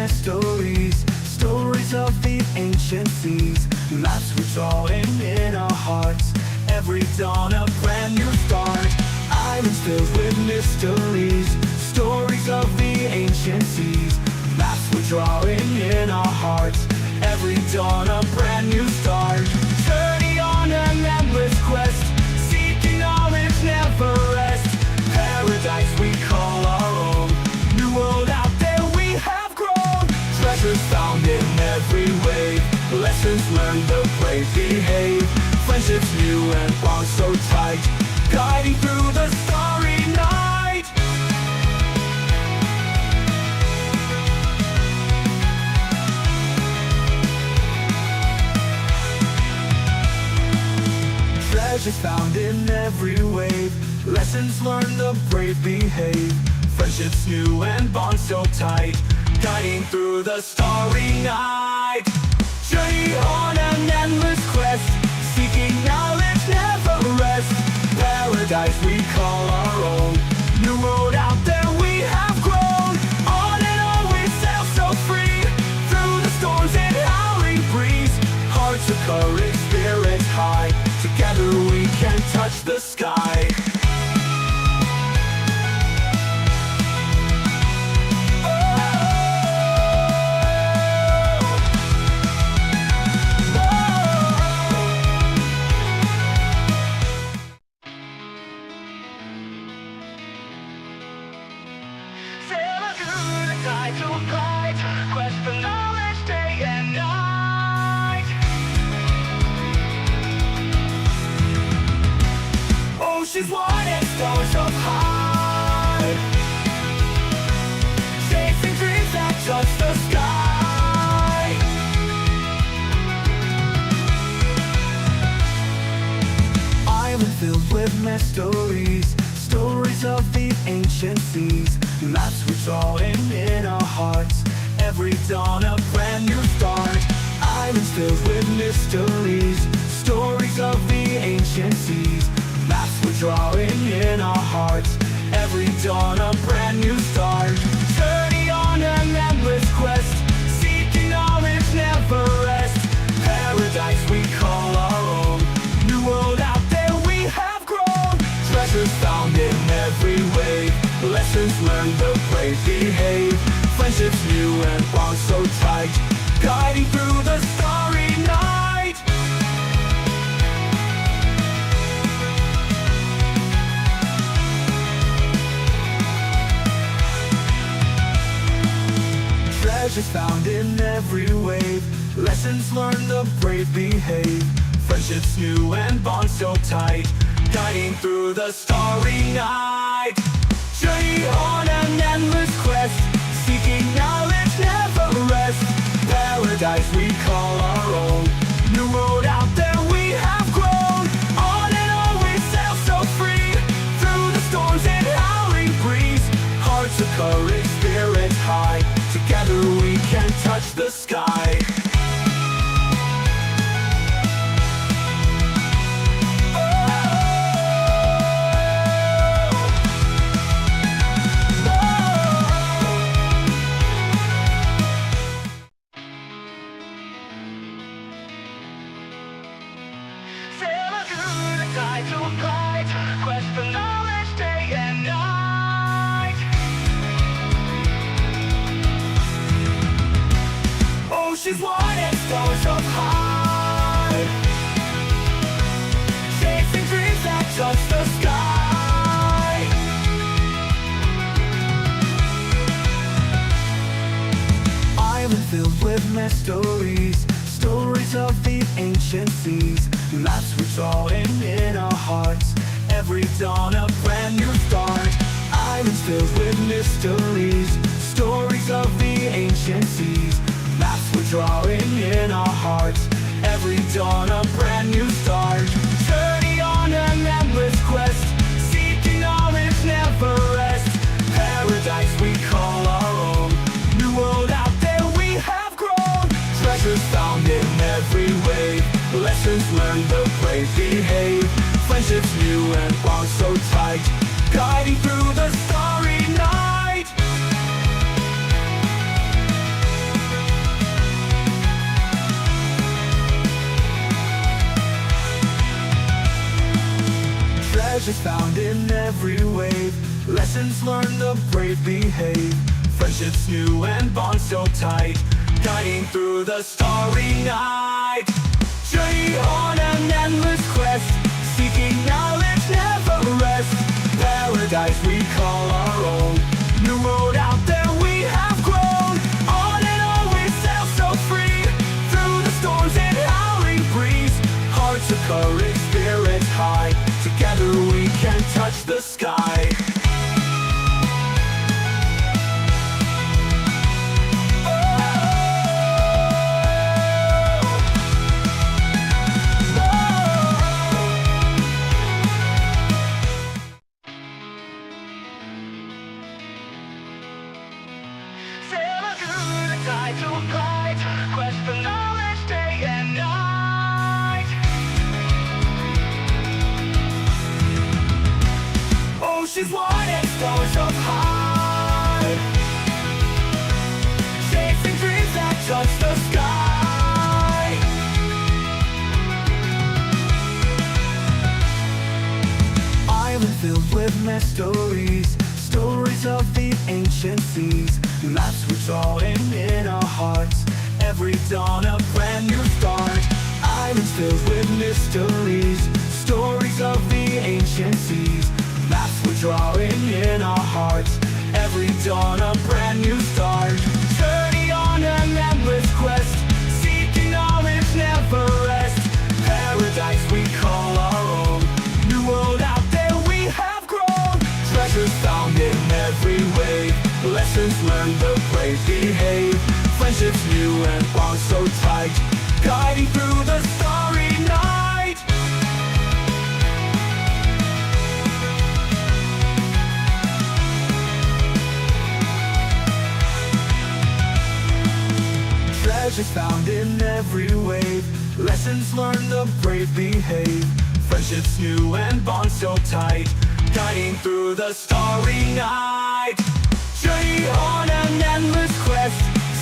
mysteries, stories of the ancient seas. Maps we're drawing in our hearts, every dawn a brand new start. Islands filled with mysteries, stories of the ancient seas. Maps we're drawing in our hearts, every dawn a brand new start. Journey on an endless quest, seeking knowledge never rest. Paradise we call our own, new world out there we have grown. Treasures found in every wave, lessons learned the brave behave. Friendships new and bonds so tight, guiding through the starry night. Treasures found in every wave, lessons learned the brave behave. Friendships new and bonds so tight, guiding through the starry night. Journey on an endless quest, seeking knowledge never rest. Paradise we call our own, new world out there we have grown. On and on we sail so free, through the storms and howling breeze. Hearts of courage, spirits high, together we can touch the sky. Quest for knowledge day and night. Oceans wide and stars up high, chasing dreams that touch the sky. Island filled with mysteries, stories of the ancient seas. Maps we're drawing in our hearts, every dawn a brand new start. Islands filled with mysteries, stories of the ancient seas. Maps we're drawing in our hearts, every dawn a brand new start. Journey on an endless quest, seeking knowledge never rest. Paradise we call our own, new world out there we have grown. Treasures found in every wave, lessons learned the brave behave. Friendships new and bonds so tight, guiding through the starry night. Treasures found in every wave, lessons learned the brave behave. Friendships new and bonds so tight, guiding through the starry night. Journey on an endless quest, seeking knowledge never rest. Paradise we call our own, new world out there we have grown. On and on we sail so free, through the storms and howling breeze. Hearts of courage, spirits high, together we can touch the sky. Quest for knowledge day and night. Oceans wide and stars up high, chasing dreams that touch the sky. Island filled with mysteries, stories of the ancient seas. Maps we're drawing in our hearts, every dawn a brand new start. Islands filled with mysteries, stories of the ancient seas. Maps we're drawing in our hearts, every dawn a brand new start. Journey on an endless quest, seeking knowledge never rest. Paradise we call our own, new world out there we have grown. Treasures found in every wave, lessons learned the brave behave. Friendships new and bonds so tight, guiding through the starry night. Treasures found in every wave, lessons learned, the brave behave. Friendships new and bonds so tight, guiding through the starry night. Journey on an endless quest, seeking knowledge, never rest. Paradise we call our own, new road out there we have grown. On and on we sail so free, through the storms and howling breeze. Hearts of courage, spirits high, together we can touch the sky. Quest for knowledge day and night. Oceans wide and stars up high, chasing dreams that touch the sky. Island filled with mysteries, stories of the ancient seas. Maps we draw in our hearts, every dawn a brand new start. Islands filled with mysteries, stories of the ancient seas. Maps we draw in our hearts, every dawn a brand new start. Journey on an endless quest, seeking knowledge, never rest. Paradise we call our own, new world out there we have grown. Treasures found in every wave, lessons learned, the brave behave. Friendships new and bonds so tight, guiding through the starry night. Treasures found in every wave, lessons learned, the brave behave. Friendships new and bonds so tight, guiding through the starry night. Journey on an endless quest,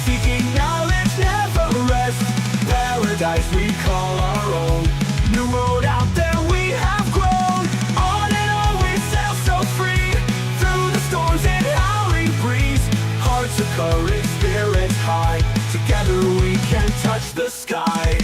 seeking knowledge, never rest. Paradise we call our own, new road out there we have grown. On and on we sail so free, through the storms and howling breeze. Hearts of courage, spirits high, together we can touch the sky.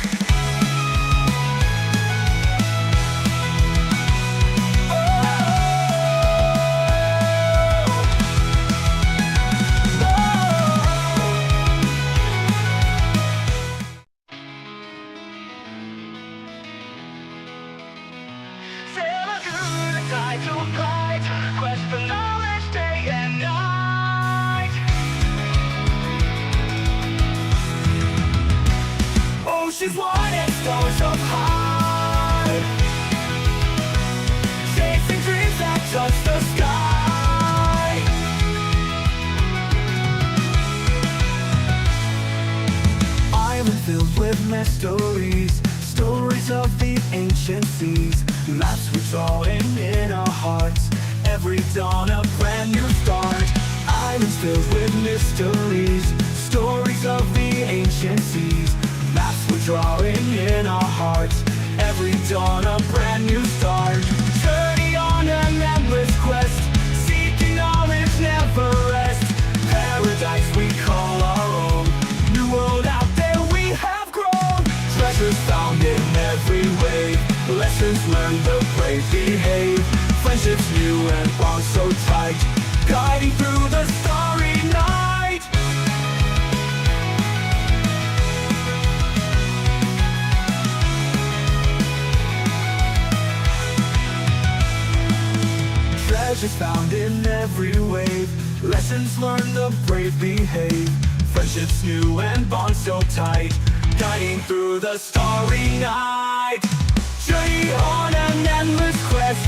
Quest for knowledge day and night. Oceans wide and stars up high, chasing dreams that touch the sky. Island filled with mysteries, stories of the ancient seas. Maps we draw in our hearts, every dawn a brand new start. Islands filled with mysteries, stories of the ancient seas. Maps we draw in our hearts, every dawn a brand new start. Journey on an endless quest, seeking knowledge, never rest. Paradise we call our own, new world out there we have grown. Treasures found in every wave, lessons learned, the brave behave. Friendships new and bonds so tight, guiding through the starry night. Treasures found in every wave, lessons learned, the brave behave. Friendships new and bonds so tight, guiding through the starry night. Journey on an endless quest,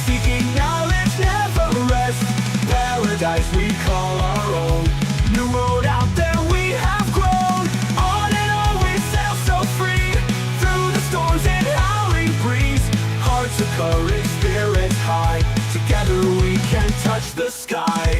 seeking knowledge, never rest. Paradise we call our own, new road out there we have grown. On and on we sail so free, through the storms and howling breeze. Hearts of courage, spirits high, together we can touch the sky.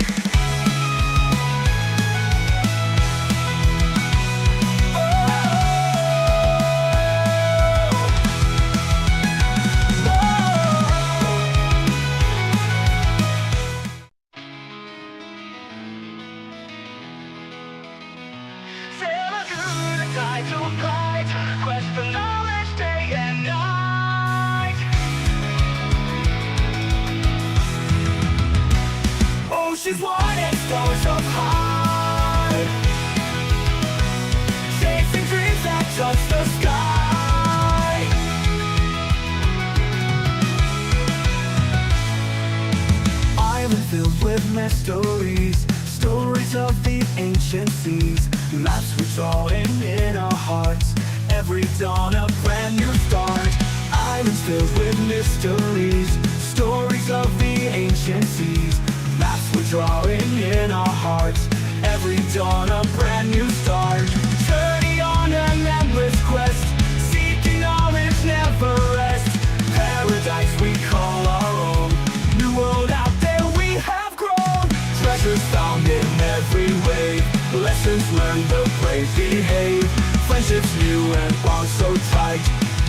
with mysteries, stories of the ancient seas, maps we draw in our hearts. Every dawn a brand new start. Islands filled with mysteries, stories of the ancient seas, maps we draw in our hearts. Every dawn a brand new start. Journey on an endless quest, seeking knowledge never rest. Paradise we call our own, new world out there we have grown. Treasures found in every wave, lessons learned the brave behave. Friendships new and bonds so tight,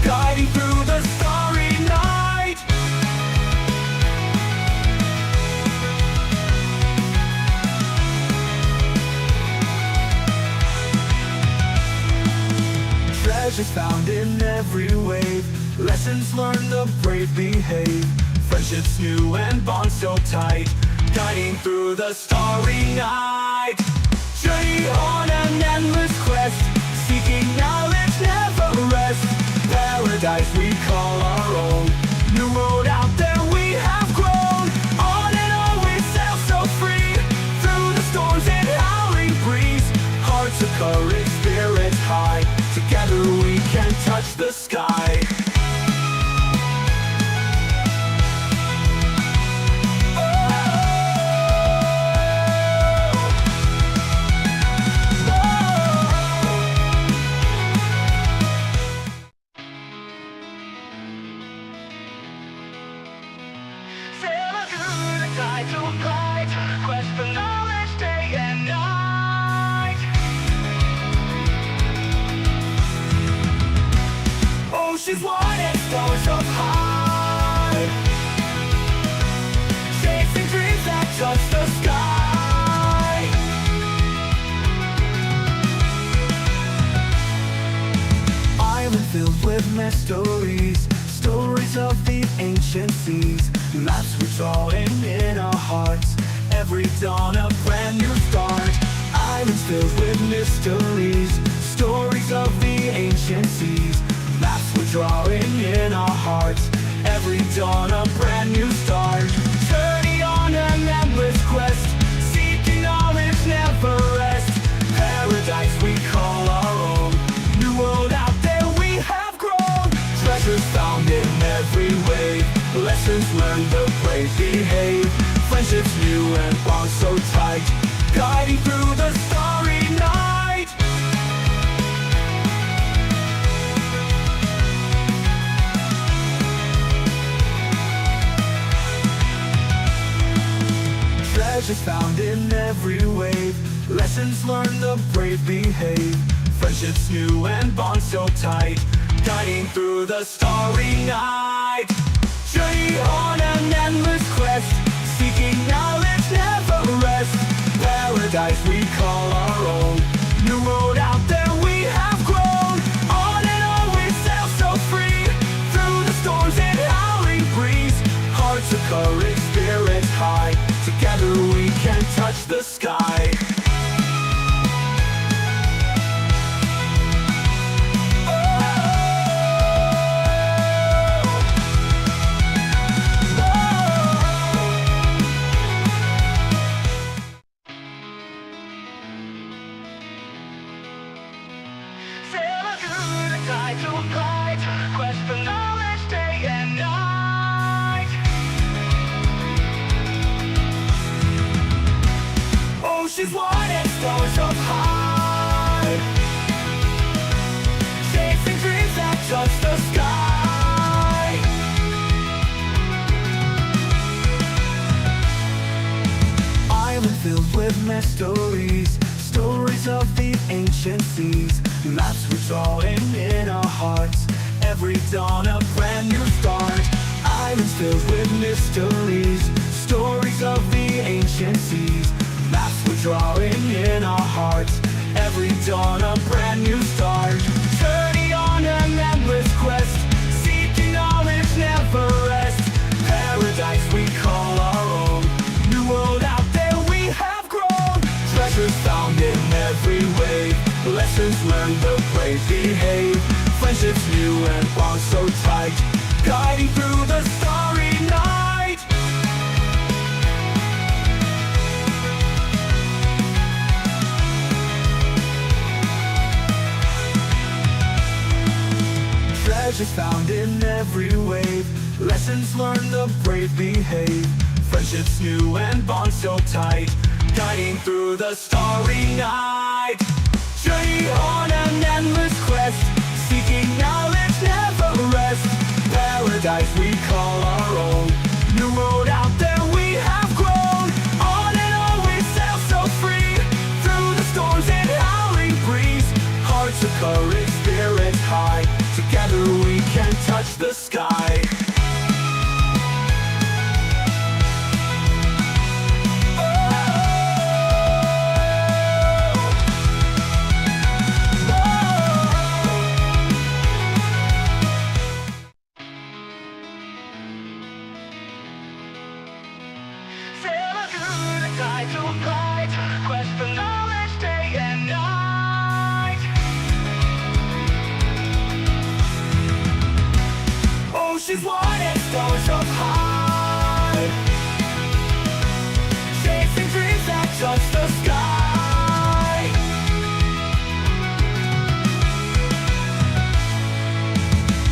guiding through the starry night. Treasures found in every wave, lessons learned the brave behave. Friendships new and bonds so tight, guiding through the starry night. Journey on an endless quest, seeking knowledge never rest. Paradise we call our own, new world out there we have grown. On and on we sail so free, through the storms and howling breeze. Hearts of courage, spirits high, together we can touch the sky. Quest for knowledge day and night. Oceans wide and stars up high, chasing dreams that touch the sky. Island filled with mysteries, stories of the ancient seas, maps we draw in our hearts. Every dawn a brand new start. Islands filled with mysteries, stories of the ancient seas, maps we draw in our hearts. Every dawn a brand new start. Journey on an endless quest, seeking knowledge never rest. Paradise we call our own, new world out there we have grown. Treasures found in every wave, lessons learned the brave behave. Friendships new and bonds so tight, guiding through the starry night. Treasures found in every wave, lessons learned the brave behave. Friendships new and bonds so tight, guiding through the starry night. Journey on an endless quest, seeking knowledge never rest. Paradise we call our own, new world out there we have grown. On and on we sail so free, through the storms and howling breeze. Hearts of courage, spirits high, together we can touch the sky. Quest for knowledge day and night. Oceans wide and stars up high, chasing dreams that touch the sky. Island filled with mysteries, stories of the ancient seas, maps we draw in our hearts. Every dawn a brand new start. Islands filled with mysteries, stories of the ancient seas, maps we draw in our hearts. Every dawn a brand new start. Journey on an endless quest, seeking knowledge never rest. Paradise we call our own, new world out there we have grown. Treasures found in every wave, lessons learned the brave behave. Friendships new and bonds so tight, guiding through the starry night. Joys found in every wave. Lessons learned, the brave behave. Friendships new and bonds so tight, guiding through the starry night. Journey on an endless quest, seeking knowledge, never rest. Paradise we call our own, new road out there we have grown. On and on we sail so free, through the storms and howling breeze. Hearts of courage, spirits high, together we can touch the sky. Oceans wide and stars up high, chasing dreams that touch the sky.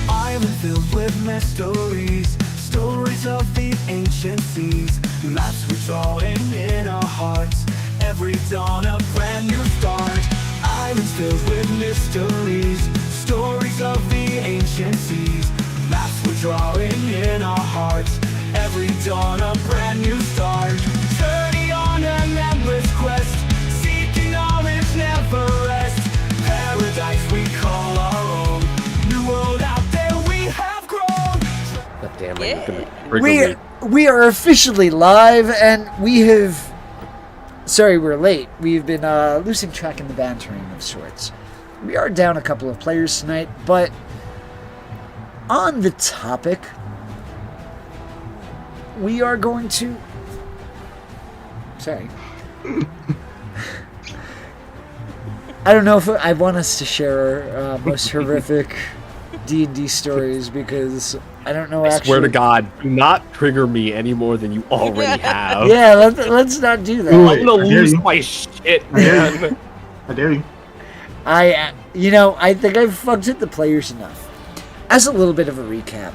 Island filled with mysteries, stories of the ancient seas. Maps we draw in our hearts, every dawn a brand new start. Islands filled with mysteries, stories of the ancient seas. Maps we're drawing in our hearts, every dawn a brand new start. Journey on an endless quest, seeking knowledge, never rest. Paradise we call our own, new world out there we have grown. God damn it, you're gonna We trigger me. we are officially live, and we have. Sorry, we're late. We've been losing track in the bantering of sorts. We are down a couple of players tonight, but on the topic, we are going to. Sorry. I don't know if I want us to share our most horrific D&D stories, because I don't know. I swear to God, do not trigger me any more than you already have. Yeah, let's not do that. I'm gonna lose my shit, man. I dare you. I think I've fucked with the players enough. As a little bit of a recap,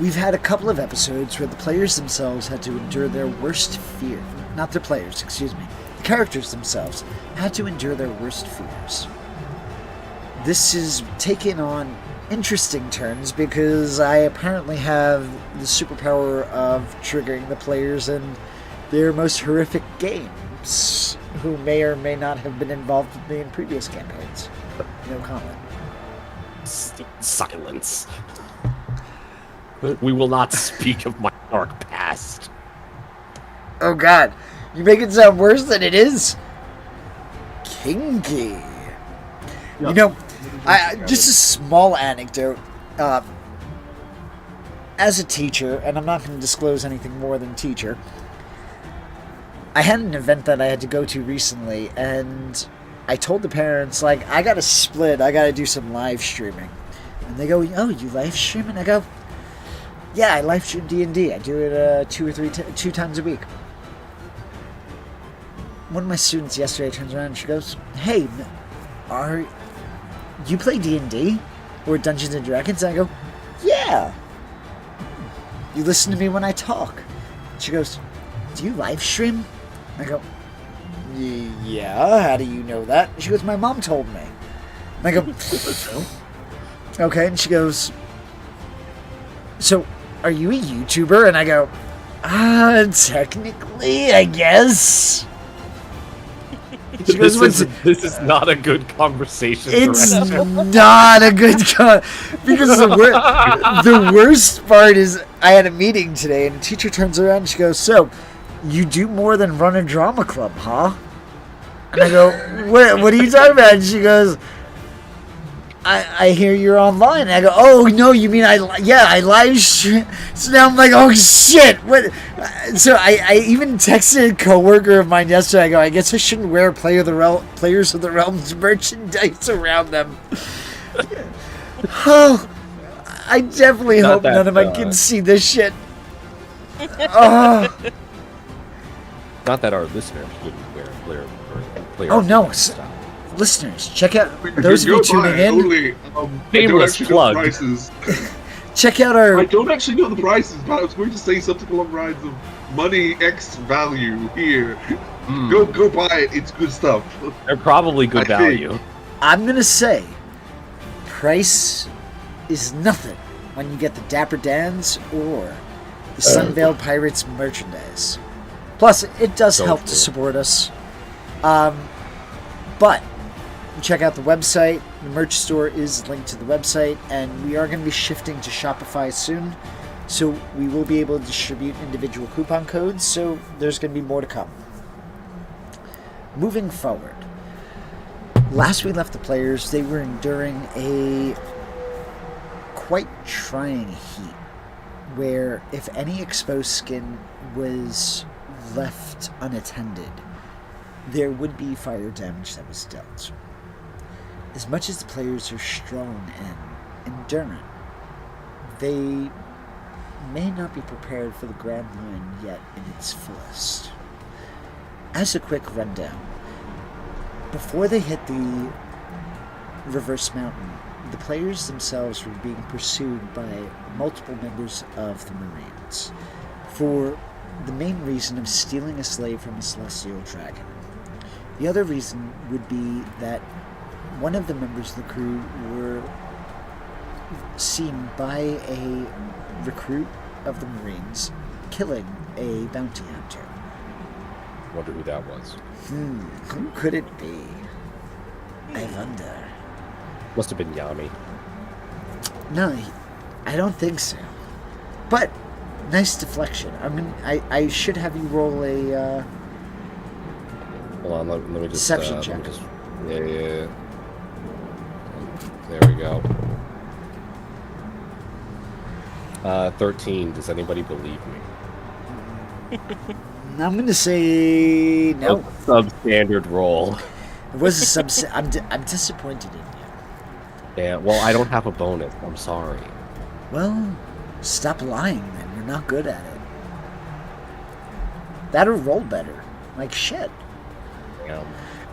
we've had a couple of episodes where the players themselves had to endure their worst fear. Not their players, excuse me. The characters themselves had to endure their worst fears. This is taken on interesting turns because I apparently have the superpower of triggering the players in their most horrific games, who may or may not have been involved with me in previous campaigns. No comment. Silence. We will not speak of my dark past. Oh God, you make it sound worse than it is. Kinky. You know, just a small anecdote. As a teacher, and I'm not going to disclose anything more than teacher, I had an event that I had to go to recently, and I told the parents, like, I gotta split, I gotta do some live streaming. And they go, oh, you live stream? And I go, yeah, I live stream D&D. I do it 2 times a week. One of my students yesterday turns around and she goes, hey, you play D&D? Or Dungeons & Dragons? And I go, yeah. You listen to me when I talk. She goes, do you live stream? I go, yeah, how do you know that? She goes, my mom told me. And I go, okay. And she goes, so are you a YouTuber? And I go, technically, I guess. She goes, This is not a good conversation. It's director. not a good because the worst part is I had a meeting today and the teacher turns around and she goes, so you do more than run a drama club, huh? And I go, what are you talking about? And she goes, I hear you're online. And I go, oh no, you mean I live stream. So now I'm like, oh shit, what? So I even texted a coworker of mine yesterday. I go, I guess I shouldn't wear Players of the Realms merchandise around them. Oh, I definitely hope none of my kids see this shit. Oh. Not that our listeners wouldn't wear player Oh no, stuff. listeners, check out those of you tuning in. Only, Shameless plug. Prices. Check out I our. don't actually know the prices, but I was going to say something along the lines of money X value here. Go buy it. It's good stuff. They're probably good I think. value. I'm gonna say, price is nothing when you get the Dapper Dans or the Sunveiled Pirates merchandise. Plus, it does So help true. to support us. But check out the website. The merch store is linked to the website, and we are going to be shifting to Shopify soon. So we will be able to distribute individual coupon codes. So there's going to be more to come. Moving forward. Last we left the players, they were enduring a quite trying heat, where if any exposed skin was left unattended, there would be fire damage that was dealt. As much as the players are strong and enduring, they may not be prepared for the Grand Line yet in its fullest. As a quick rundown, before they hit the Reverse Mountain, the players themselves were being pursued by multiple members of the Marines for the main reason of stealing a slave from a celestial dragon. The other reason would be that one of the members of the crew were seen by a recruit of the Marines killing a bounty hunter. Wonder who that was. Who could it be? I wonder. Must have been Yami. No, I don't think so. But nice deflection. I should have you roll a. Hold on, let me just... Deception check. Yeah. There we go. 13. Does anybody believe me? I'm gonna say no. Substandard roll. It was a sub. I'm disappointed in you. Yeah, well, I don't have a bonus. I'm sorry. Well, stop lying then. You're not good at it. That'll roll better. Like shit. Yeah.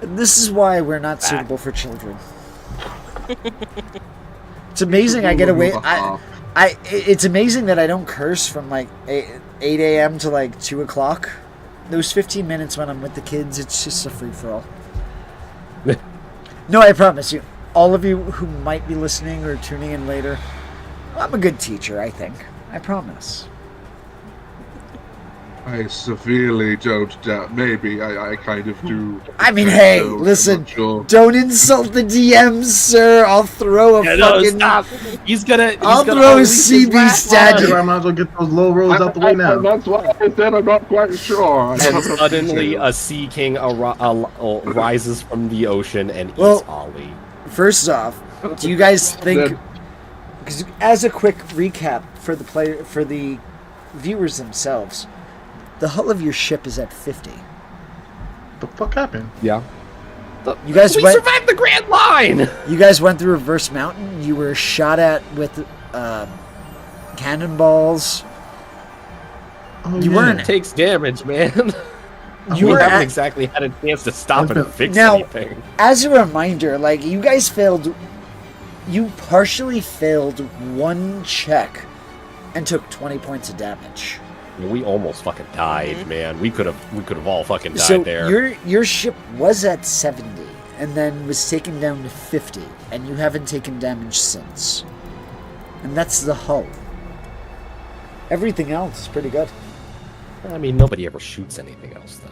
This is why we're not suitable for children. It's amazing I get away. It's amazing that I don't curse from like 8 a.m. to like 2 o'clock. Those 15 minutes when I'm with the kids, it's just a free for all. No, I promise you, all of you who might be listening or tuning in later, I'm a good teacher, I think. I promise. I severely don't doubt. Maybe I kind of do. I mean, hey, I'm listen, not sure. don't insult the DMs, sir. I'll throw a fucking. Stop. I'll throw a CB statue. I might as well get those low rolls out the way now. That's why I said I'm not quite sure. I don't And know. suddenly a sea king rises from the ocean and Well- eats Ollie. First off, do you guys think? Because as a quick recap for the viewers themselves, the hull of your ship is at 50. The fuck happened? Yeah. You guys We went. survived the Grand Line! You guys went through Reverse Mountain. You were shot at with cannonballs. Oh, You yeah. weren't- It takes damage, man. You we were haven't at, exactly had a chance to stop it or fix Now- anything. as a reminder, like you guys failed. You partially failed one check and took 20 points of damage. We almost fucking died, man. We could have all fucking died So there. your ship was at 70 and then was taken down to 50, and you haven't taken damage since. And that's the hull. Everything else is pretty good. I mean, nobody ever shoots anything else, though.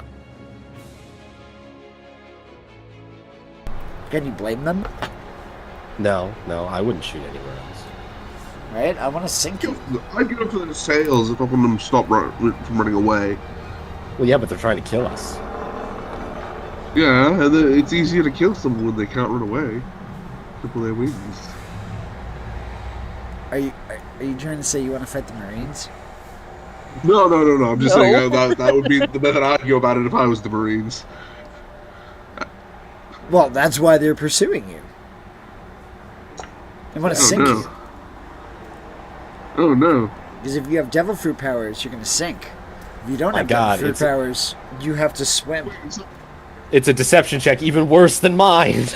Can you blame them? No, I wouldn't shoot anywhere else. Right? I want to sink you. I'd get up to the sails if I want them to stop from running away. Well, yeah, but they're trying to kill us. Yeah, and then it's easier to kill someone when they can't run away. Cripple their wings. Are you trying to say you want to fight the Marines? No. I'm just No. saying that would be the method I'd go about it if I was the Marines. Well, that's why they're pursuing you. They want to sink you. Oh no. Because if you have devil fruit powers, you're going to sink. If you don't My have God, devil fruit it's- powers, you have to swim. It's a deception check even worse than mine.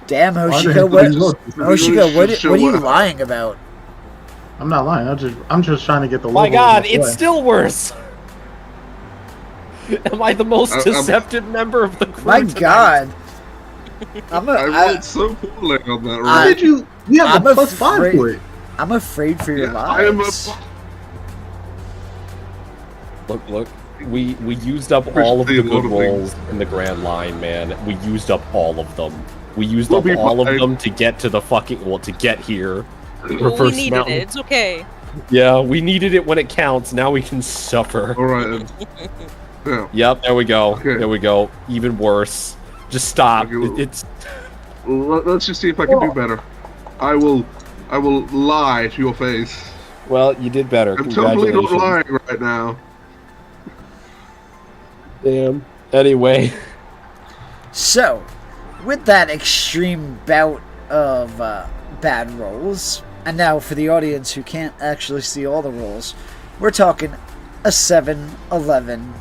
Damn, Why Hoshiko, didn't what? you look? Hoshiko, what Show are you up. lying about? I'm not lying. I'm just trying to get the. My logo God, out the it's way. still worse. Am I the most I'm- deceptive member of the crew? My tonight? God. I'm I rolled so poorly on that How roll. did you? You have I'm a +5 afraid- for it. I'm afraid for your Yeah, I am lives. Look. We used up all of the Appreciate a lot good of rolls in the Grand Line, man. We used up all of them. We used We'll up be all of fine. them to get to the fucking to get here. Well, we Reverse needed mountain. it. It's okay. Yeah, we needed it when it counts. Now we can suffer. All right. Yeah. Yep, there we go. Okay. There we go. Even worse. Just stop. Okay, well- It's Let's just see if I can do better. I will lie to your face. well, you did better. I'm totally not Congratulations. lying right now. Damn. Anyway, So, with that extreme bout of bad rolls, and now for the audience who can't actually see all the rolls, we're talking a 7, 11,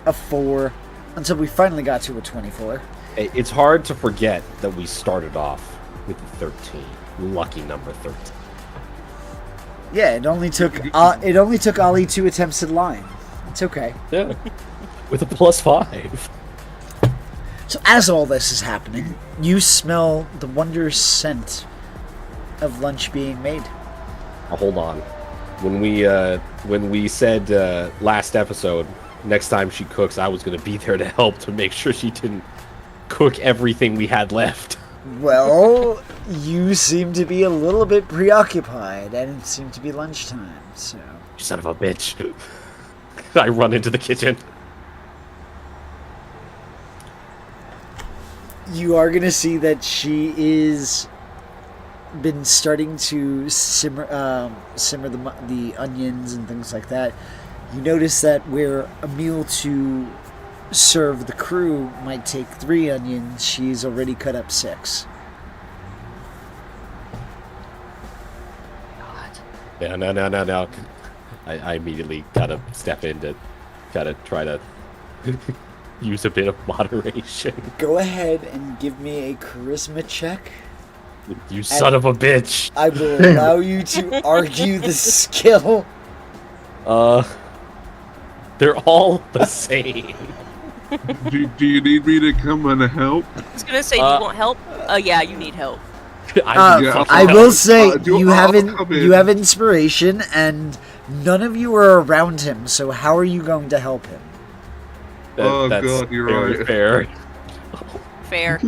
a 4, until we finally got to a 24. it's hard to forget that we started off with the 13. Lucky number 13. Yeah, it only took Ali 2 attempts at lying. It's okay. Yeah. With a +5. So as all this is happening, you smell the wondrous scent of lunch being made. Now, hold on. When we said last episode, next time she cooks, I was gonna be there to help to make sure she didn't cook everything we had left. Well, you seem to be a little bit preoccupied, and it seemed to be lunchtime, so... You son of a bitch. I run into the kitchen. You are going to see that she is been starting to simmer the onions and things like that. You notice that where a meal to serve the crew might take 3 onions, she's already cut up 6. Yeah, no. I immediately gotta step in to gotta try to use a bit of moderation. Go ahead and give me a charisma check. You son of a bitch. I will Damn. allow you to argue the skill. They're all the same. Do you need me to come and help? I was gonna say, you want help? Yeah, you need help. Yeah, I will say I'll you come you in. have inspiration, and none of you are around him. So how are you going to help him? Oh, That's God, you're very right. fair. Fair.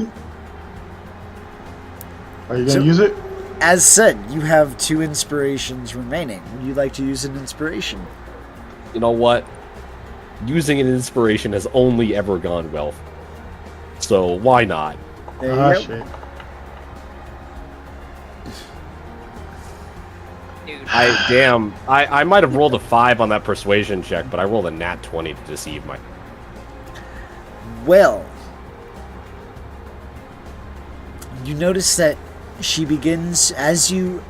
Are you gonna So- use it? As said, you have 2 inspirations remaining. Would you like to use an inspiration? You know what? Using an inspiration has only ever gone well. So why not? There Ah, you go. shit. Dude. I might have rolled a 5 on that persuasion check, but I rolled a nat 20 to deceive my. Well, you notice that she begins, as you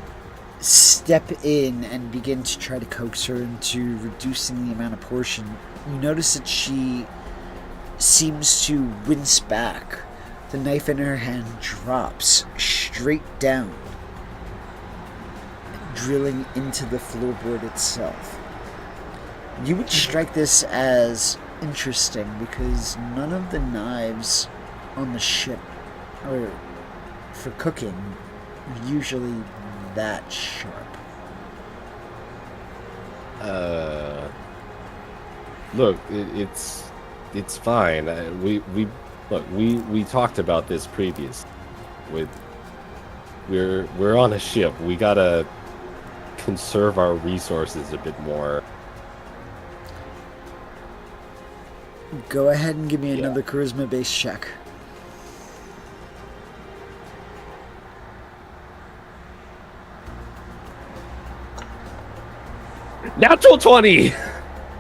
step in and begin to try to coax her into reducing the amount of portion, you notice that she seems to wince back. The knife in her hand drops straight down, drilling into the floorboard itself. You would strike this as interesting because none of the knives on the ship are for cooking usually that sharp. Look, it's fine. We talked about this previous. We're on a ship. We gotta conserve our resources a bit more. Go ahead and give me Yeah. another charisma based check. Natural 20.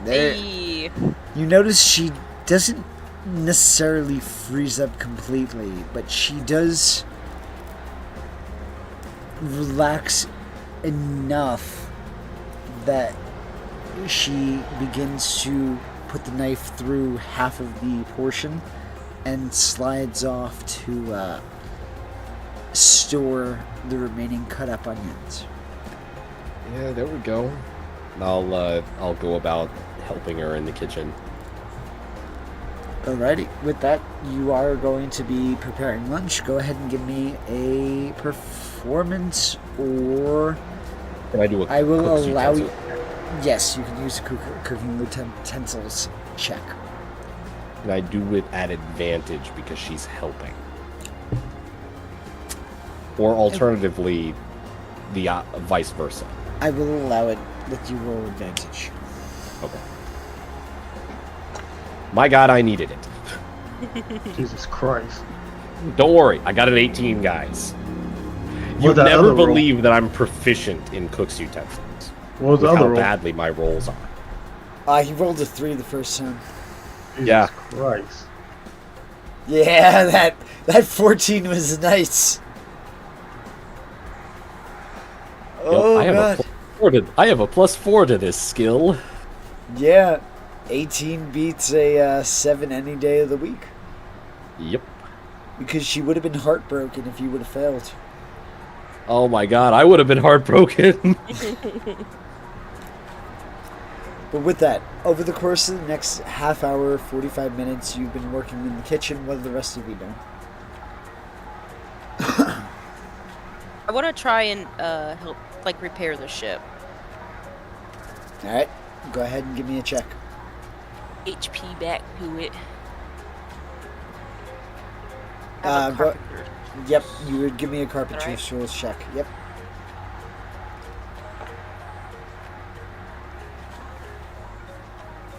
There. Hey. You notice she doesn't necessarily freeze up completely, but she does relax enough that she begins to put the knife through half of the portion and slides off to store the remaining cut up onions. Yeah, there we go. I'll go about helping her in the kitchen. Alrighty, with that, you are going to be preparing lunch. Go ahead and give me a performance, or Can I do a I will cook's allow you. utensil? Yes, you can use a cooking utensils check. And I do it at advantage because she's helping. Or alternatively, the vice versa. I will allow it with you roll advantage. Okay. My God, I needed it. Jesus Christ. Don't worry, I got an 18, guys. You'll What's that never other roll? believe that I'm proficient in cook's utensils. What was the With other how roll? badly my rolls are. He rolled a 3 the first time. Jesus Yeah. Christ. Yeah, that 14 was nice. Yep, Oh I have god. I have a +4 to this skill. Yeah, 18 beats a 7 any day of the week. Yep. Because she would have been heartbroken if you would have failed. Oh my God, I would have been heartbroken. But with that, over the course of the next half hour, 45 minutes, you've been working in the kitchen. What have the rest of you done? I want to try and help, like, repair the ship. Alright, go ahead and give me a check. HP back to it. Uh, I'm a go- carpenter. Yep, you would give me a carpentry Alright. skills check. Yep.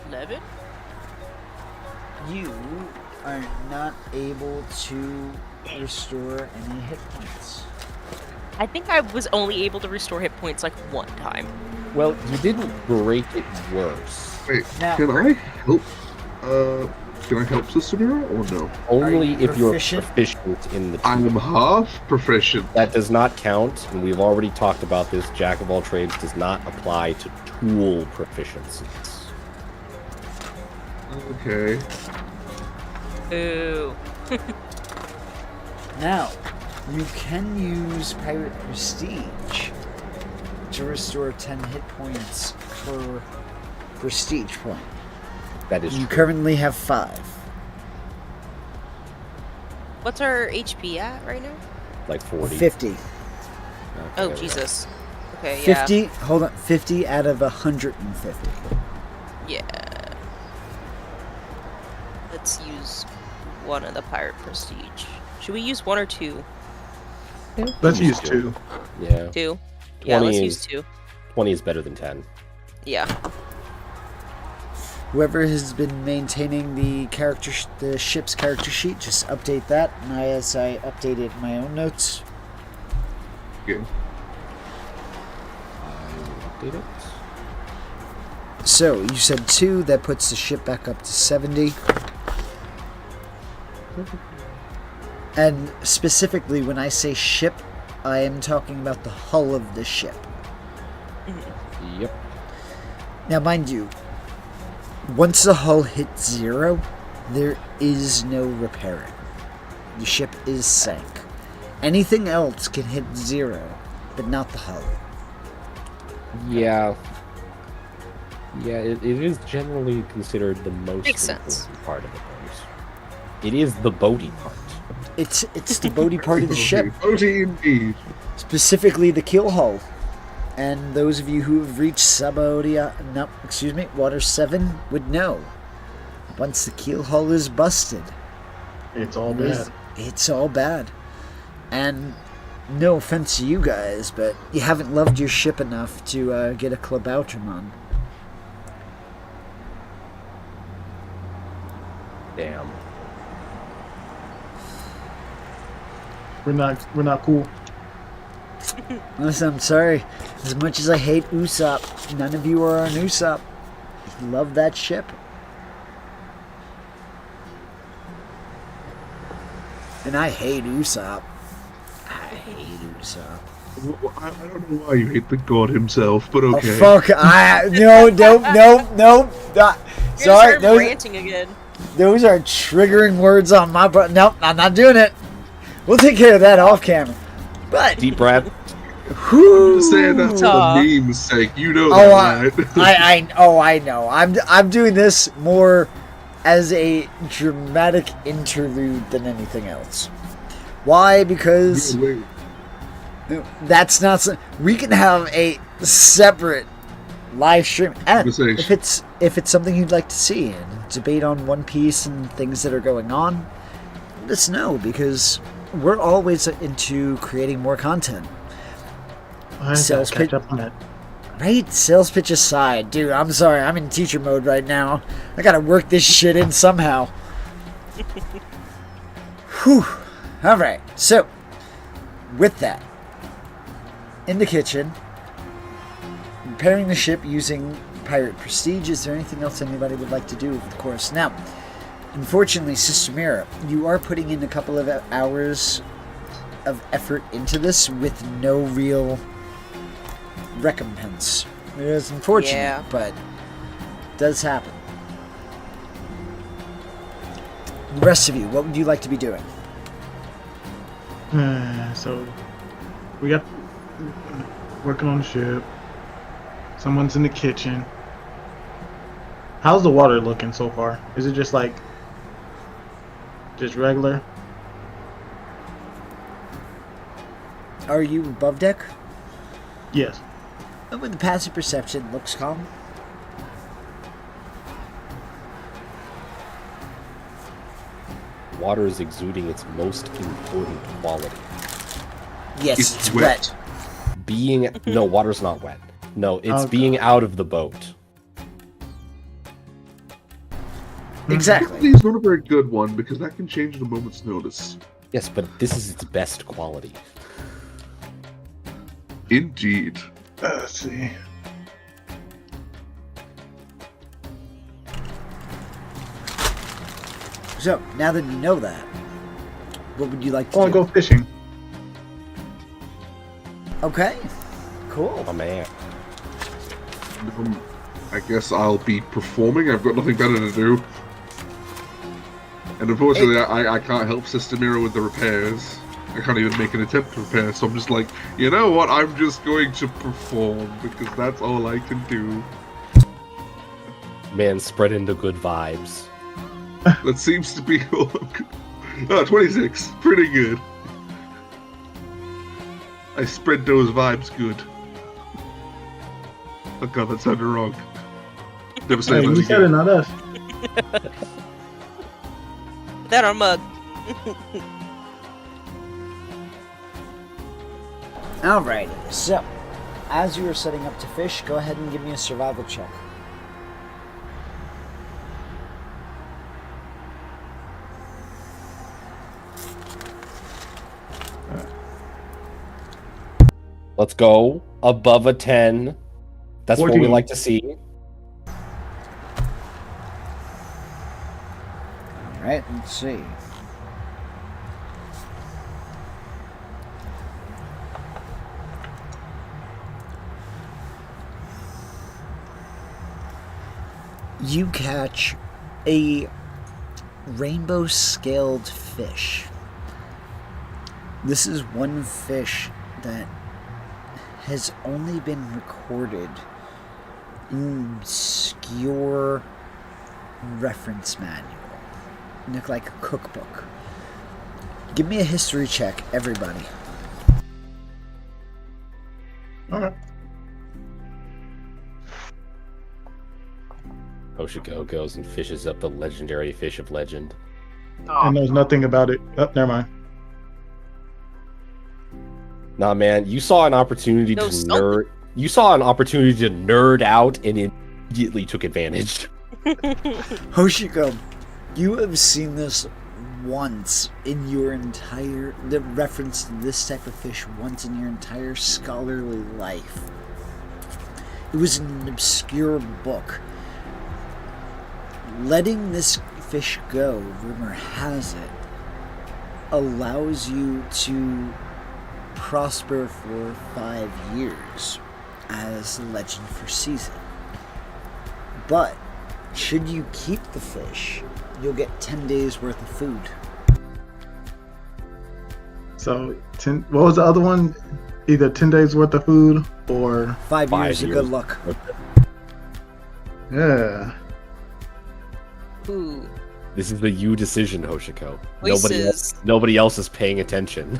Eleven. You are not able to restore any hit points. I think I was only able to restore hit points like one time. Well, you didn't break it worse. Wait, Now- can I help? Can I help Sister Mira or no? Only you if you're proficient? proficient in the tool. I'm half proficient. That does not count, and we've already talked about this. Jack of all trades does not apply to tool proficiencies. Okay. Ooh. Now, you can use Pirate Prestige to restore 10 hit points per prestige point. That is You true. currently have 5. What's our HP at right now? Like 40. 50. Okay, Oh, there we go. Jesus. Okay, yeah. 50, hold on, 50 out of 150. Yeah. Let's use one of the pirate prestige. Should we use one or two? Let's use 2. Yeah. Two? Yeah, 20 let's is- use two. 20 is better than 10. Yeah. Whoever has been maintaining the the ship's character sheet, just update that. And as I updated my own notes, Okay. Did it? so you said 2. That puts the ship back up to 70. And specifically, when I say ship, I am talking about the hull of the ship. Yep. Now, mind you, once the hull hits 0, there is no repairing. The ship is sank. Anything else can hit 0, but not the hull. Yeah. Yeah, it is generally considered the most Makes sense. important part of the boat. It is the boaty part. It's the boaty part of the ship, Boaty indeed. specifically the keel hull. And those of you who have reached water 7 would know. Once the keel hull is busted, It's all bad. it's all bad. And no offense to you guys, but you haven't loved your ship enough to get a Klabautermann. Damn. We're not cool. Listen, I'm sorry. As much as I hate Usopp, none of you are on Usopp. Love that ship. And I hate Usopp. I hate Usopp. I don't know why you hate the god himself, but okay. Oh, fuck. No. Sorry, Start ranting again. those are triggering words on my button. Nope, I'm not doing it. We'll take care of that off camera. But Deep breath. whoo, Just saying that for Aw. the meme's sake. You know Oh, that, right? I know. I'm doing this more as a dramatic interlude than anything else. Why? Because Wait, that's not. We can have a separate live stream, and Conversation. if it's something you'd like to see and debate on One Piece and things that are going on, let us know because we're always into creating more content. I Sales gotta catch pitch- up on that. Right? Sales pitch aside, dude. I'm sorry. I'm in teacher mode right now. I gotta work this shit in somehow. Whew. All right. So, with that, in the kitchen, repairing the ship using Pirate Prestige. Is there anything else anybody would like to do with the course? Now, unfortunately, Sister Mira, you are putting in a couple of hours of effort into this with no real recompense. It is unfortunate, Yeah. but it does happen. The rest of you, what would you like to be doing? So we got working on the ship. Someone's in the kitchen. How's the water looking so far? Is it just like just regular? Are you above deck? Yes. With the passive perception, looks calm. Water is exuding its most important quality. Yes, it's wet. Being no, water's not wet. No, it's Okay. being out of the boat. Exactly. Please, not a very good one because that can change at a moment's notice. Yes, but this is its best quality. Indeed. Let's see. So, now that you know that, what would you like I to want do? to go fishing. Okay, cool. Oh man. I guess I'll be performing. I've got nothing better to do. And unfortunately, I can't help Sister Mira with the repairs. I can't even make an attempt to repair, so I'm just like, you know what? I'm just going to perform because that's all I can do. Man, spread into good vibes. That seems to be all I'm Oh, 26. Pretty good. I spread those vibes good. Oh god, that sounded wrong. Never say Hey, that you said it, again. not us. That on mug. Alrighty, so, as you are setting up to fish, go ahead and give me a survival check. Let's go above a 10. That's what we 14. like to see. Alright, let's see. You catch a rainbow scaled fish. This is one fish that has only been recorded in obscure reference manual. Look like a cookbook. Give me a history check, everybody. Okay. Hoshiko goes and fishes up the legendary fish of legend. And knows nothing about it. Oh, never mind. Nah, man, you saw an opportunity No, to something. nerd. You saw an opportunity to nerd out and immediately took advantage. Hoshiko, you have seen this once in your entire... the reference to this type of fish once in your entire scholarly life. It was in an obscure book. Letting this fish go, rumor has it, allows you to prosper for 5 years as the legend for season. But Should you keep the fish, you'll get 10 days worth of food. So, what was the other one? Either 10 days worth of food or 5 5 years of years. good luck. yeah. Ooh. This is the you decision, Hoshiko. Voices. Nobody else is paying attention.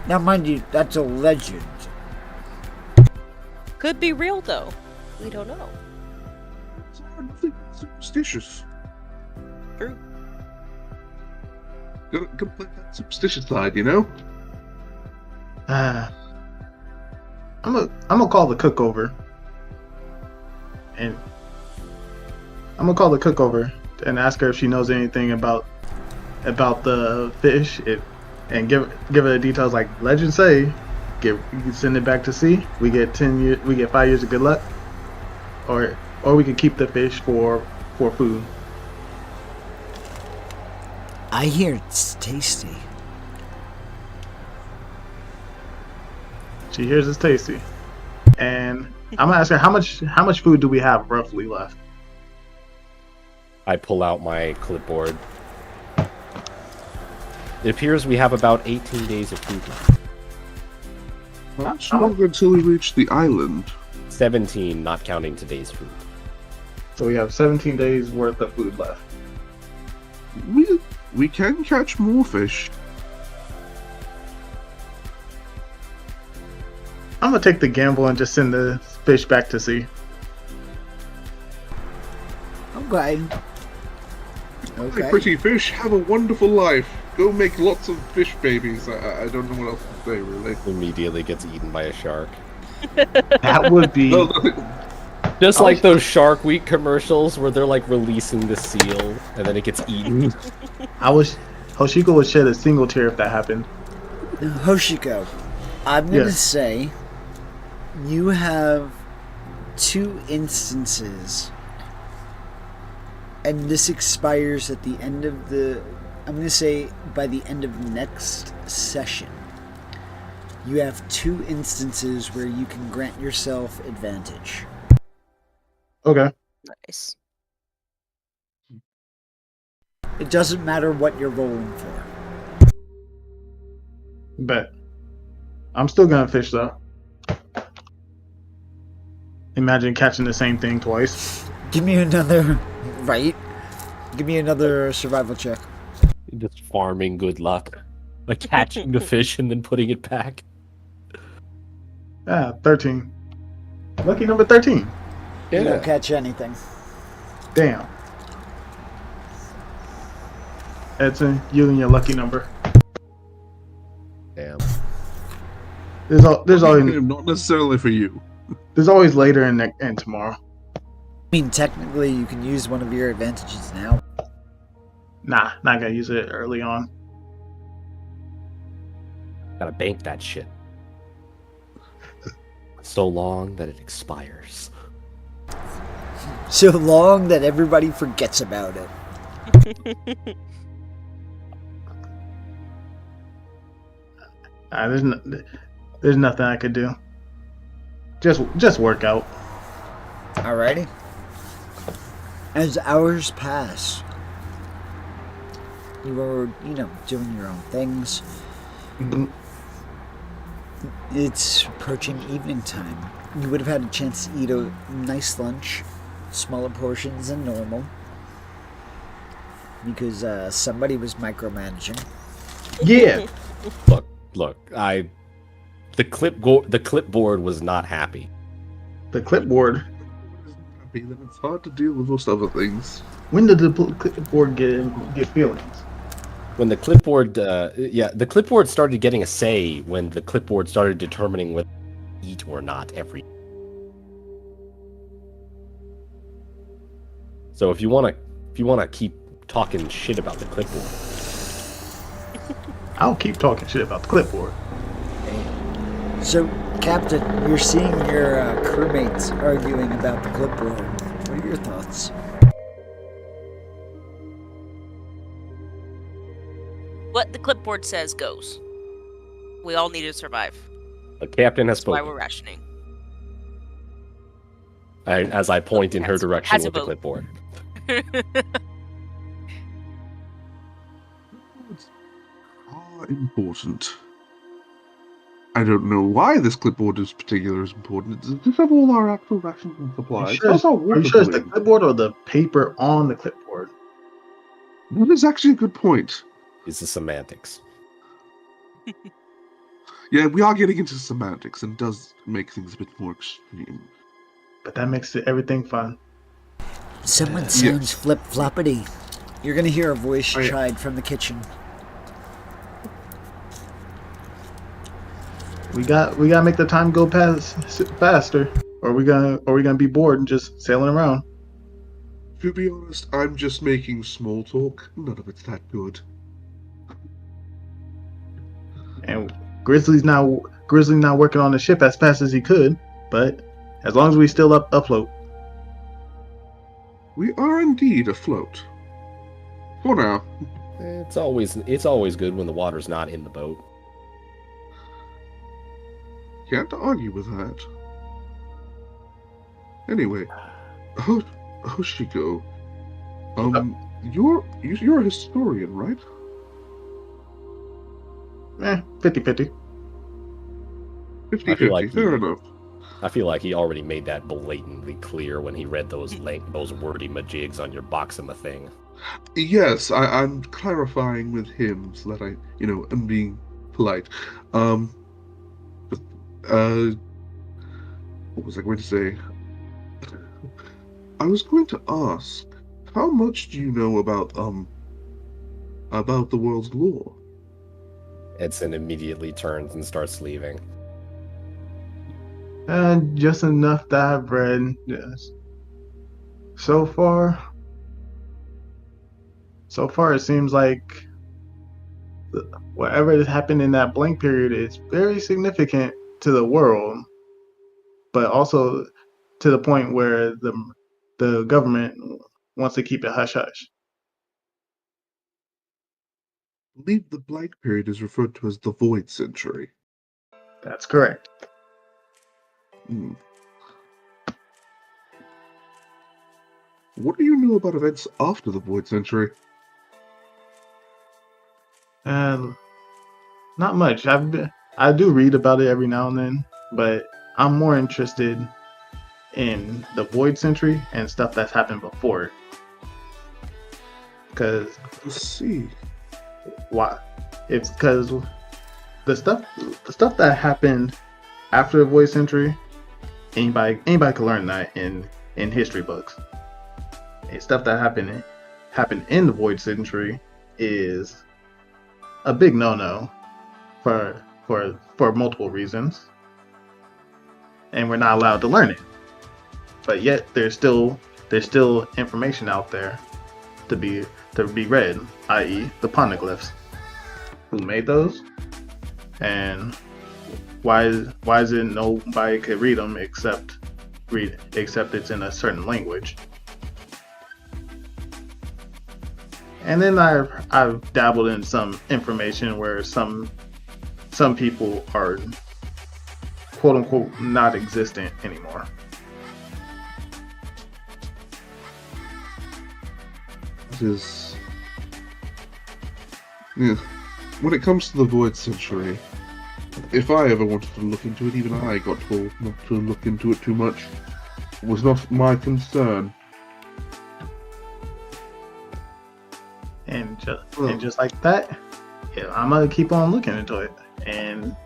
Now, mind you, that's a legend. Could be real though. We don't know. It's nothing superstitious. True. Gotta play that superstitious side, you know? I'm gonna call the cook over, and I'm gonna call the cook over and ask her if she knows anything about the fish, and give her the details. Like legends say, you send it back to sea. We get 5 years of good luck, or we could keep the fish for food. I hear it's tasty. She hears it's tasty, and I'm gonna ask her how much food do we have roughly left. I pull out my clipboard. It appears we have about 18 days of food left. That's longer until we reach the island. 17, not counting today's food. So we have 17 days worth of food left. We can catch more fish. I'm gonna take the gamble and just send the fish back to sea. Okay. Hey, Okay. pretty fish, have a wonderful life. Go make lots of fish babies. I don't know what else to say, really. Immediately gets eaten by a shark. That would be. No, nothing. Just like those Shark Week commercials where they're like releasing the seal and then it gets eaten. I wish Hoshiko would shed a single tear if that happened. Hoshiko, I'm going to Yes. say you have 2 instances, and this expires at the end of I'm going to say by the end of next session. You have 2 instances where you can grant yourself advantage. Okay. Nice. It doesn't matter what you're rolling for. Bet. I'm still gonna fish though. Imagine catching the same thing twice. Give me another. Right? Give me another survival check. Just farming good luck. Like catching the fish and then putting it back. 13. Lucky number 13. You don't catch anything. Damn. Edson, you and your lucky number. Damn. There's always Not necessarily for you. later and tomorrow. I mean, technically, you can use one of your advantages now. Nah, not gonna use it early on. Gotta bank that shit. So long that it expires. So long that everybody forgets about it. There's nothing I could do. Just work out. Alrighty. As hours pass, you are, doing your own things. It's approaching evening time. You would have had a chance to eat a nice lunch, smaller portions than normal, because somebody was micromanaging. Yeah. Look, the clipboard was not happy. The clipboard. Then it's hard to deal with most other things. When did the clipboard get feelings? When the clipboard, the clipboard started getting a say when the clipboard started determining whether to eat or not every. So if you wanna keep talking shit about the clipboard, I'll keep talking shit about the clipboard. So, Captain, you're seeing your crewmates arguing about the clipboard. What are your thoughts? What the clipboard says goes. We all need to survive. the captain has That's why spoken. we're rationing. As I point in her direction Has a with the vote. clipboard. Are important. I don't know why this clipboard is particularly important. Does this have all our actual rations and supplies? How's our Are water you sure it's the doing? clipboard or the paper on the clipboard? That is actually a good point. It's the semantics. Yeah, we are getting into semantics and does make things a bit more extreme. But that makes everything fun. Someone sounds flip-floppity. You're gonna hear a voice I- chide from the kitchen. We gotta make the time go faster, or we gonna be bored and just sailing around. To be honest, I'm just making small talk. None of it's that good. And Grizzly's not working on the ship as fast as he could, but as long as we still afloat. We are indeed afloat. For now. It's always good when the water's not in the boat. Can't argue with that. Anyway, Hoshiko, you're a historian, right? 50-50. 50-50, like fair you- enough. I feel like he already made that blatantly clear when he read those wordy majigs on your Boxima thing. Yes, I'm clarifying with him so that I, am being polite. What was I going to say? I was going to ask, how much do you know about the world's lore? Edson immediately turns and starts leaving. And just enough that I've read. Yes. So far, it seems like whatever has happened in that blank period is very significant to the world, but also to the point where the government wants to keep it hush hush. I believe the blank period is referred to as the Void Century. That's correct. Hmm. What do you know about events after the Void Century? And not much. I do read about it every now and then, but I'm more interested in the Void Century and stuff that's happened before it. Because Let's see. why? It's because the stuff that happened after the Void Century, anybody can learn that in history books. And stuff that happened in the Void Century is a big no-no for multiple reasons, and we're not allowed to learn it. But yet there's still information out there to be read, i.e., the poneglyphs. Who made those? And why is it nobody could read them except it's in a certain language? And then I've dabbled in some information where some people are quote unquote not existent anymore. Yeah. When it comes to the Void Century, if I ever wanted to look into it, even I got told not to look into it too much. It was not my concern. And just like that, yeah, I'm gonna keep on looking into it. And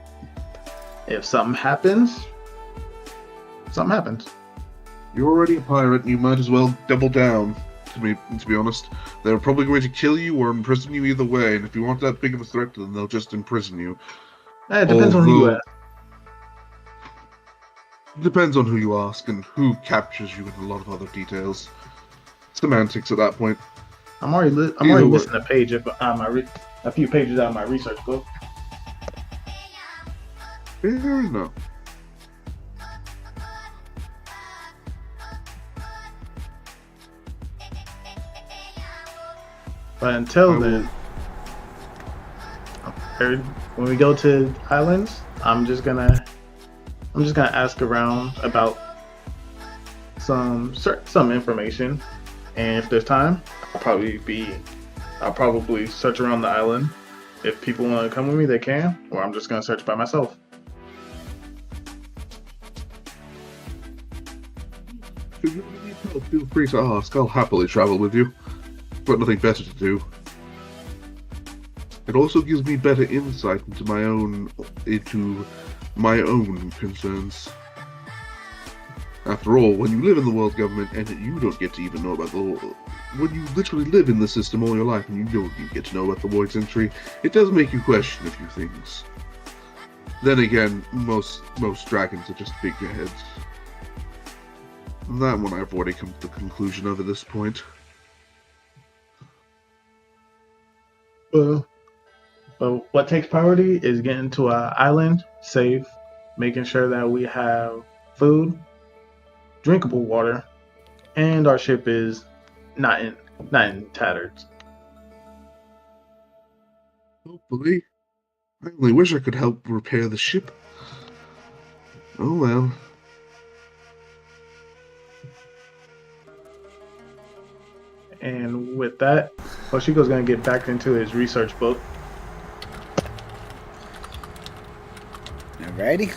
if something happens, something happens. You're already a pirate, and you might as well double down. To be honest, they're probably going to kill you or imprison you either way. And if you want that big of a threat, then they'll just imprison you. It depends on who you ask. Depends on who you ask and who captures you, and a lot of other details. Semantics at that point. I'm already missing a page of a few pages out of my research book. Fair enough. But until then, when we go to islands, I'm just gonna ask around about some information, and if there's time, I'll probably search around the island. If people want to come with me, they can, or I'm just gonna search by myself. If you need help, feel free to ask. I'll happily travel with you. Got nothing better to do. It also gives me better insight into my own concerns. After all, when you live in the world government and you don't get to even know about the law, when you literally live in the system all your life and you don't even get to know about the Void Century, it does make you question a few things. Then again, most dragons are just figureheads. That one I've already come to the conclusion of at this point. But what takes priority is getting to an island safe, making sure that we have food, drinkable water, and our ship is not in tatters. Hopefully. I only wish I could help repair the ship. Oh well. And with that, Hoshiko's gonna get back into his research book. Alrighty.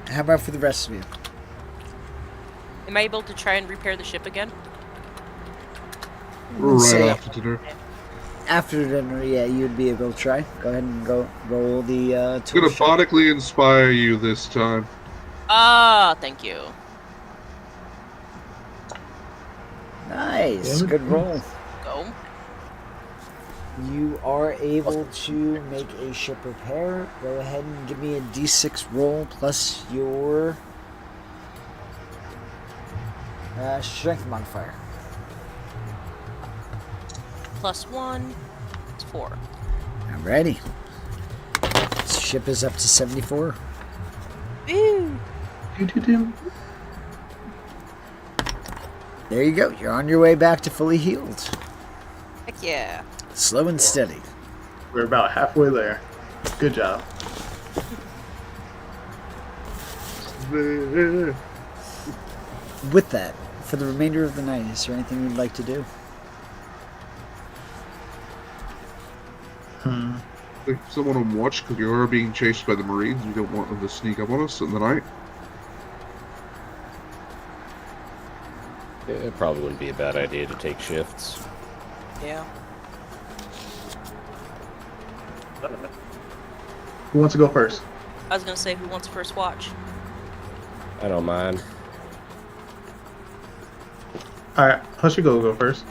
How about for the rest of you? Am I able to try and repair the ship again? Right Say after dinner. after dinner, yeah, you'd be able to try. Go ahead and roll the I'm tool gonna check. methodically inspire you this time. Ah, thank you. Nice, Yeah. good roll. Go. You are able to make a ship repair. Go ahead and give me a d6 roll plus your strength modifier. +1. It's 4. Alrighty. This ship is up to 74. Ooh. There you go. You're on your way back to fully healed. Heck yeah. Slow and steady. We're about halfway there. Good job. With that, for the remainder of the night, is there anything you'd like to do? Like someone on watch because you're being chased by the Marines. You don't want them to sneak up on us in the night. It probably wouldn't be a bad idea to take shifts. Yeah. Who wants to go first? I was gonna say, who wants first watch? I don't mind. All right, Hoshiko go first.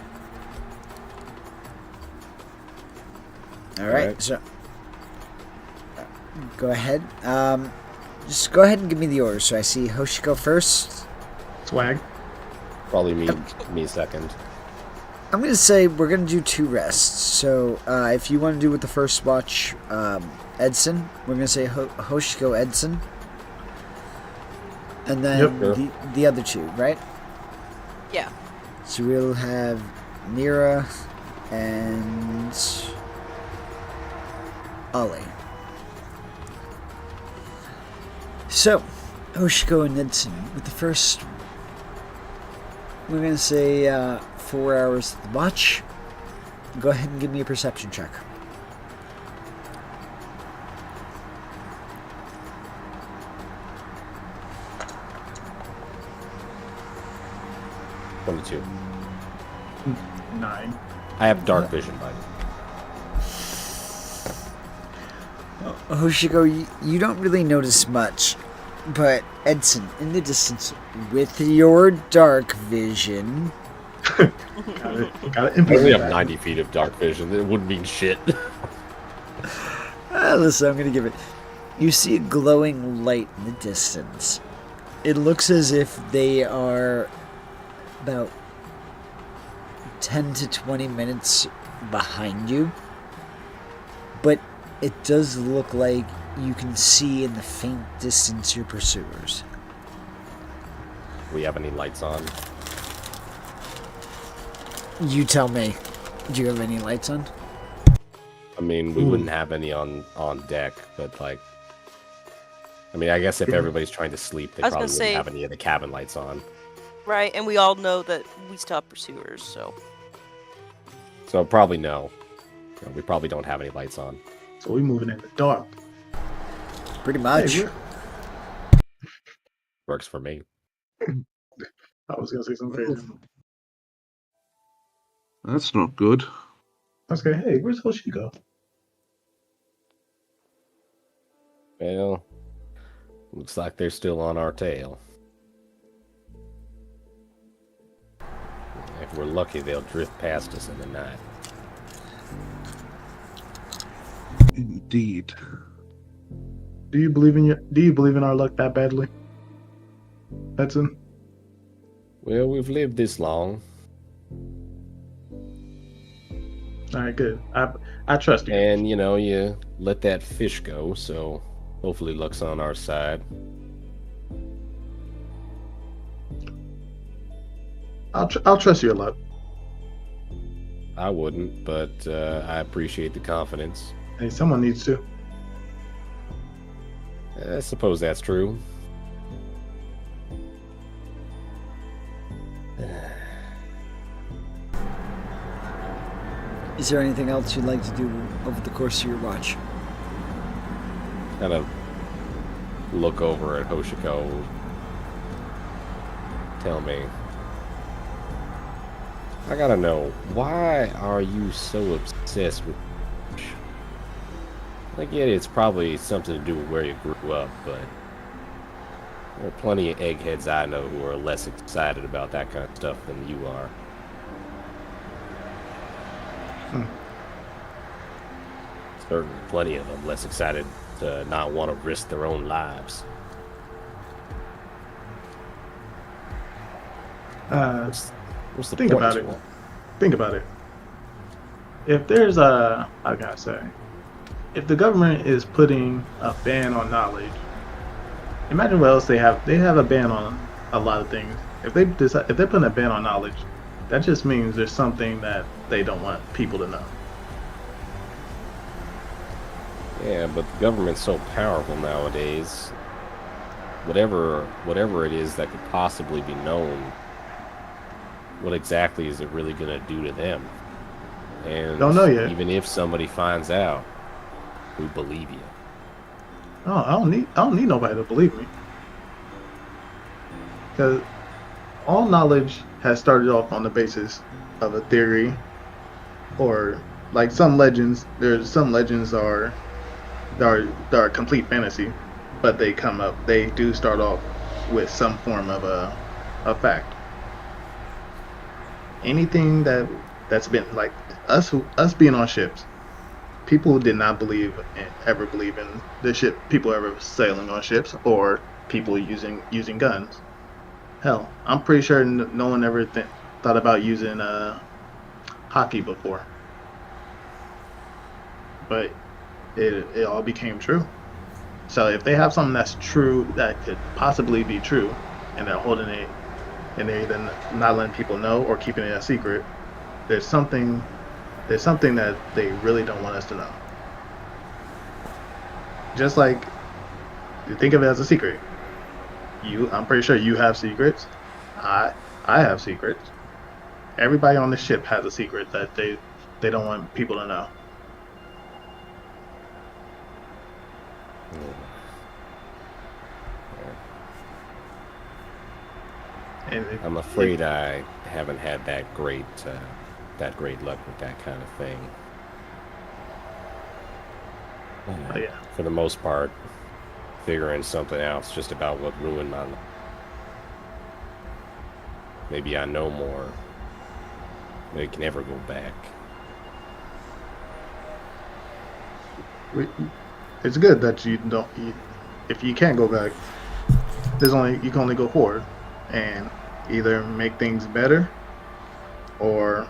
Alright, Alright. so go ahead. Just go ahead and give me the order. So I see Hoshiko first. Swag. Probably me second. I'm gonna say we're gonna do 2 rests. So if you want to do with the first watch, Edson, we're gonna say Hoshiko Edson, and then Yep. the other 2, right? Yeah. So we'll have Nira and Ollie. So, Hoshiko and Edson, with the first, we're gonna say 4 hours at the watch. Go ahead and give me a perception check. $22. 9. I have dark vision, by the way. Hoshiko, you don't really notice much, but Edson, in the distance, with your dark vision, Gotta I only implement have that. 90 feet of dark vision. It wouldn't mean shit. listen, I'm gonna give it. You see a glowing light in the distance. It looks as if they are about 10 to 20 minutes behind you, but it does look like you can see in the faint distance your pursuers. We have any lights on? You tell me. Do you have any lights on? I mean, we wouldn't have any on deck, but like, I mean, I guess if everybody's trying to sleep, they I was probably gonna wouldn't say- have any of the cabin lights on. Right, and we all know that we stopped pursuers, so. So probably no. We probably don't have any lights on. So we moving in the dark. Pretty much. Hey, Works for me. I was gonna say something crazy. That's not good. Okay, hey, where's Hoshi go? Well, looks like they're still on our tail. If we're lucky, they'll drift past us in the night. Indeed. Do you believe in our luck that badly, Hudson? Well, we've lived this long, All right, good. I trust you. and you let that fish go, so hopefully luck's on our side. I'll trust your luck. I wouldn't, but I appreciate the confidence. Hey, someone needs to. I suppose that's true. Is there anything else you'd like to do over the course of your watch? Kind of look over at Hoshiko. Tell me. I gotta know, why are you so obsessed with fish? I get it's probably something to do with where you grew up, but there are plenty of eggheads I know who are less excited about that kind of stuff than you are. Certainly plenty of them less excited to not want to risk their own lives. What's the Think point? about it. Think about it. If there's a, I gotta say, if the government is putting a ban on knowledge, imagine what else they have. They have a ban on a lot of things. If they decide, if they're putting a ban on knowledge, that just means there's something that they don't want people to know. Yeah, but the government's so powerful nowadays. Whatever it is that could possibly be known, what exactly is it really going to do to them? And Don't know yet. even if somebody finds out, who believe you? Oh, I don't need nobody to believe me. Because all knowledge has started off on the basis of a theory, or like some legends. There's some legends are complete fantasy, but they do start off with some form of a fact. Anything that's been like us being on ships, people did not ever believe in the ship, people ever sailing on ships, or people using guns. Hell, I'm pretty sure no one ever thought about using hockey before, but it all became true. So if they have something that's true, that could possibly be true, and they're holding it, and they're either not letting people know or keeping it a secret, there's something that they really don't want us to know. Just like, you think of it as a secret. I'm pretty sure you have secrets. I have secrets. Everybody on the ship has a secret that they don't want people to know. And I'm afraid I haven't had that great luck with that kind of thing. Oh, yeah. For the most part, figuring something out is just about what ruined my life. Maybe I know more, but it can never go back. It's good that if you can't go back, you can only go forward, and either make things better, or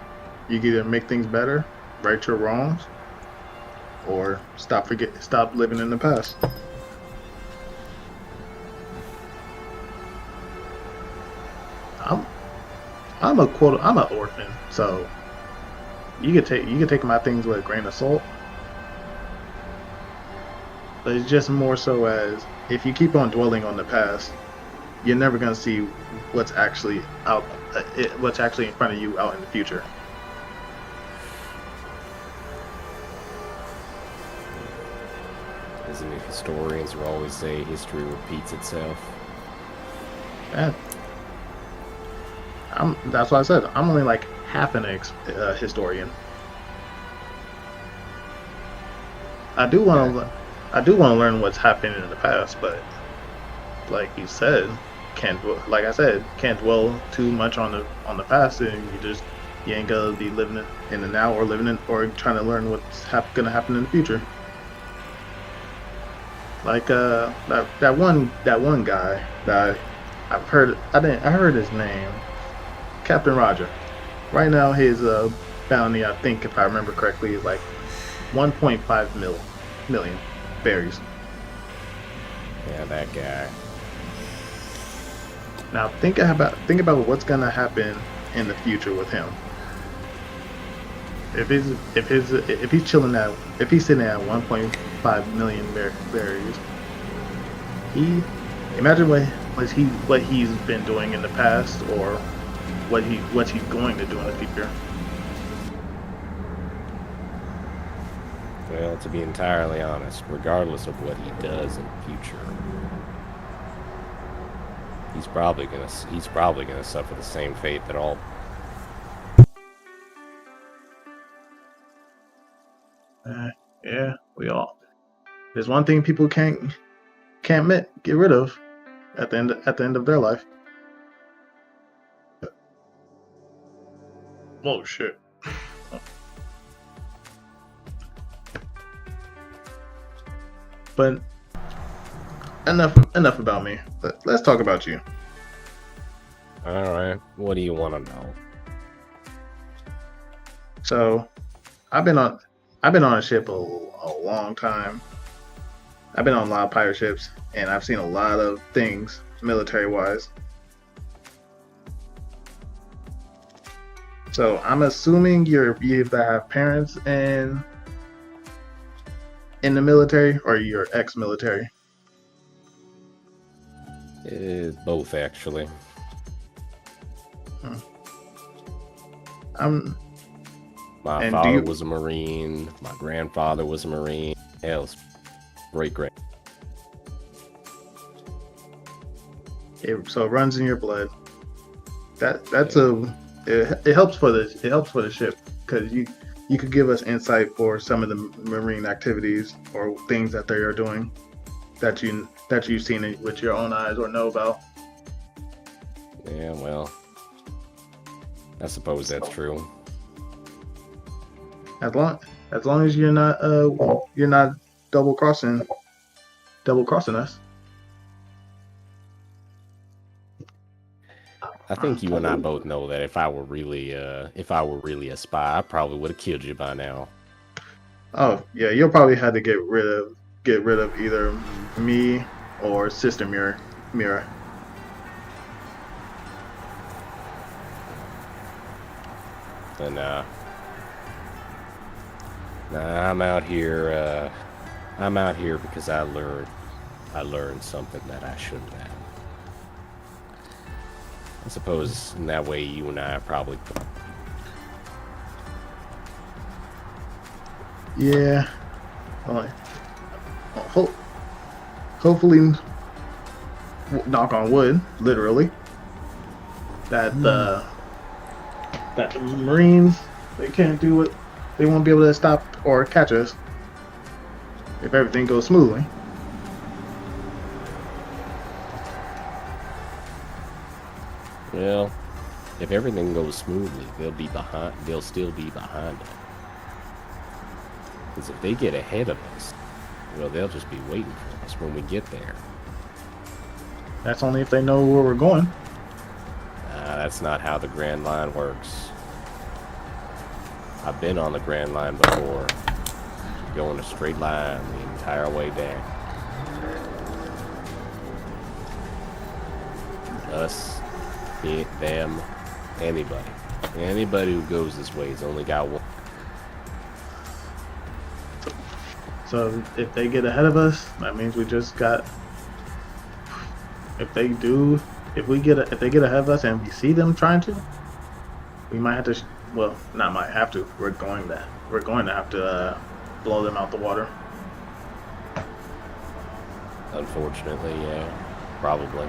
you can either make things better, right your wrongs, or stop living in the past. I'm an orphan, so you could take my things with a grain of salt. But it's just more so as if you keep on dwelling on the past, you're never gonna see what's actually out, what's actually in front of you out in the future. Isn't it historians who always say history repeats itself? Yeah. That's what I said. I'm only like half an historian. I do want to learn what's happening in the past, but like you said, like I said, can't dwell too much on the past, and you ain't gonna be living in the now or or trying to learn what's gonna happen in the future. Like that one guy that I heard his name, Captain Roger. Right now his bounty, I think if I remember correctly, is like 1.5 million berries. Yeah, that guy. Now think about what's gonna happen in the future with him. If he's sitting at 1.5 million berries, imagine what he's been doing in the past, or what he's going to do in the future. Well, to be entirely honest, regardless of what he does in the future, he's probably gonna suffer the same fate that all. Yeah, we all. There's one thing people can't get rid of at the end of their life. Oh shit. But enough about me. Let's talk about you. All right, what do you want to know? So, I've been on a ship a long time. I've been on a lot of pirate ships, and I've seen a lot of things military-wise. So I'm assuming you have parents in the military, or you're ex-military. Both, actually. My father was a Marine. My grandfather was a Marine. Hell, great. So it runs in your blood. It helps for the ship, because you could give us insight for some of the Marine activities or things that they are doing that you've seen with your own eyes or know about. Yeah, well, I suppose that's true. As long as you're not double crossing us. I think you and I both know that if I were really a spy, I probably would have killed you by now. Oh yeah, you'll probably have to get rid of either me or Sister Mira. And I'm out here. I'm out here because I learned something that I shouldn't have. I suppose in that way you and I are probably. Yeah. Hopefully, knock on wood, literally, that the Marines, they can't do it. They won't be able to stop or catch us if everything goes smoothly. Well, if everything goes smoothly, they'll still be behind us. Because if they get ahead of us, well, they'll just be waiting for us when we get there. That's only if they know where we're going. That's not how the Grand Line works. I've been on the Grand Line before. You go in a straight line the entire way down. Us, them, anybody. Anybody who goes this way has only got one. So if they get ahead of us, that means we just got if they get ahead of us and we see them trying to, we might have to. Well, not might have to. We're going to have to blow them out the water. Unfortunately, yeah, probably.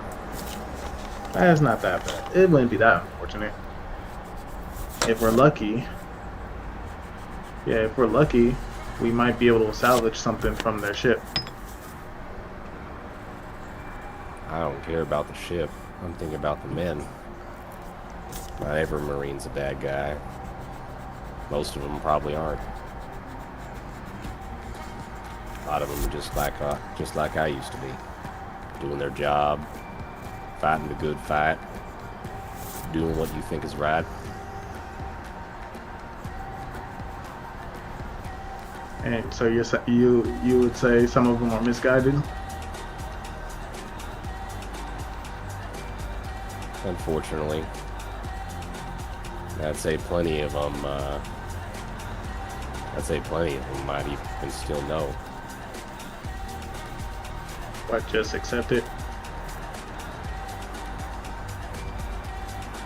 It's not that bad. It wouldn't be that unfortunate. If we're lucky, we might be able to salvage something from their ship. I don't care about the ship. I'm thinking about the men. Not every Marine's a bad guy. Most of them probably aren't. A lot of them are just like I used to be, doing their job, fighting the good fight, doing what you think is right. And so you would say some of them are misguided. Unfortunately, I'd say plenty of them. Might even still know. But just accept it.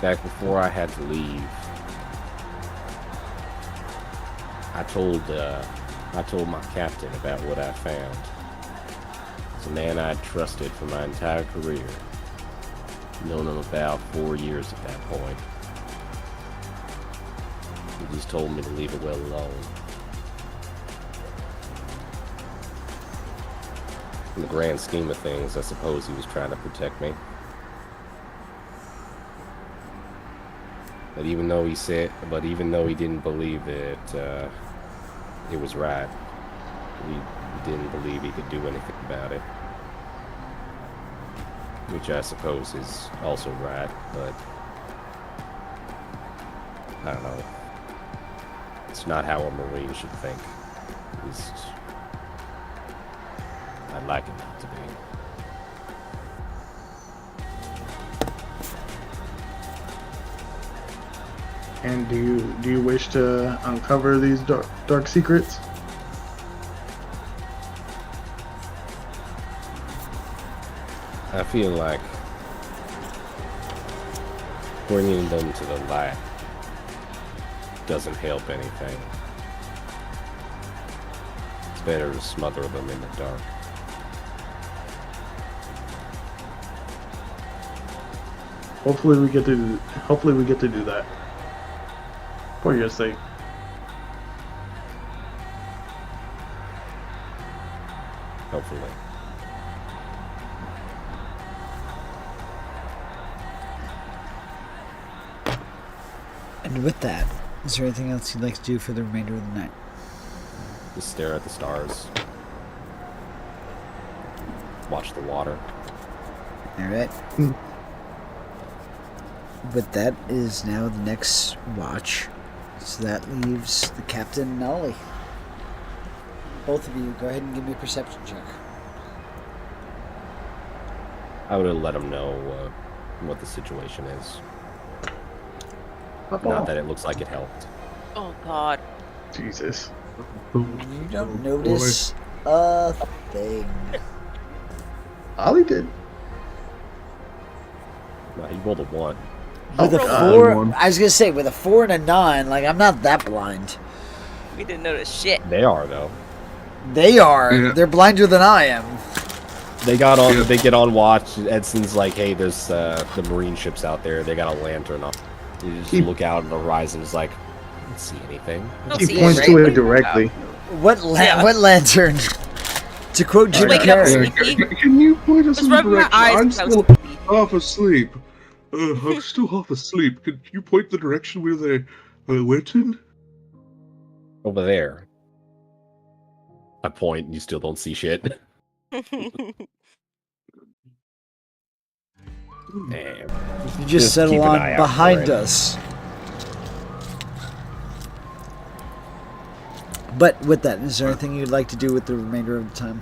Back before I had to leave, I told my captain about what I found. It's a man I'd trusted for my entire career. Known him about 4 years at that point. He just told me to leave it well alone. In the grand scheme of things, I suppose he was trying to protect me. But even though he didn't believe that it was right, he didn't believe he could do anything about it. Which I suppose is also right, but I don't know. It's not how a Marine should think. At least I'd like it not to be. And do you wish to uncover these dark secrets? I feel like bringing them to the light doesn't help anything. It's better to smother them in the dark. Hopefully we get to do that. For your sake. Hopefully. And with that, is there anything else you'd like to do for the remainder of the night? Just stare at the stars. Watch the water. Alright. But that is now the next watch. So that leaves the captain and Ollie. Both of you, go ahead and give me a perception check. I would have let them know what the situation is. Not that it looks like it helped. Oh God. Jesus. You don't notice a thing. Ollie did. No, he rolled a 1. With a God. 4, I was gonna say, with a 4 and a 9, like, I'm not that blind. We didn't notice shit. They are though. They are. Yeah. They're blinder than I am. They got on. Yeah. They get on watch. Edson's like, "Hey, there's the Marine ships out there. They got a lantern on." You just look out on the horizon. It's like, I don't see anything. Don't He see points right? to What it are you directly. What Yeah. what lantern? To quote Jim Wake up, Carrey. Sneaky. Can you point us Just in the rubbing my direction? eyes I'm because I was still sleepy. half asleep. I'm still half asleep. Could you point the direction where they went in? Over there. I point, and you still don't see shit. Damn. You just Just settle keep an on eye out behind for it. us. But with that, is there anything you'd like to do with the remainder of the time?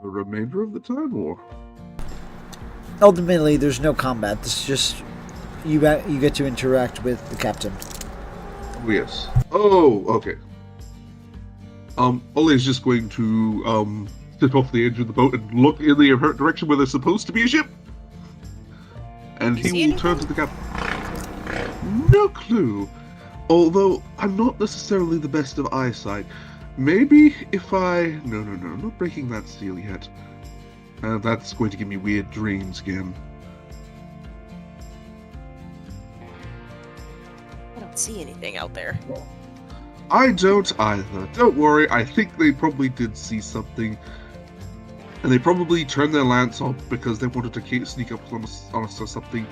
The remainder of the time, or Ultimately, there's no combat. This is just you get to interact with the captain. oh, yes. Oh, okay. Ollie's just going to sit off the edge of the boat and look in the direction where there's supposed to be a ship. And You see he will turn to the captain. No clue. Although I'm not necessarily the best of eyesight. Maybe if I... No, I'm not breaking that seal yet. That's going to give me weird dreams again. I don't see anything out there. I don't either. Don't worry, I think they probably did see something. And they probably turned their lance off because they wanted to sneak up on us or something.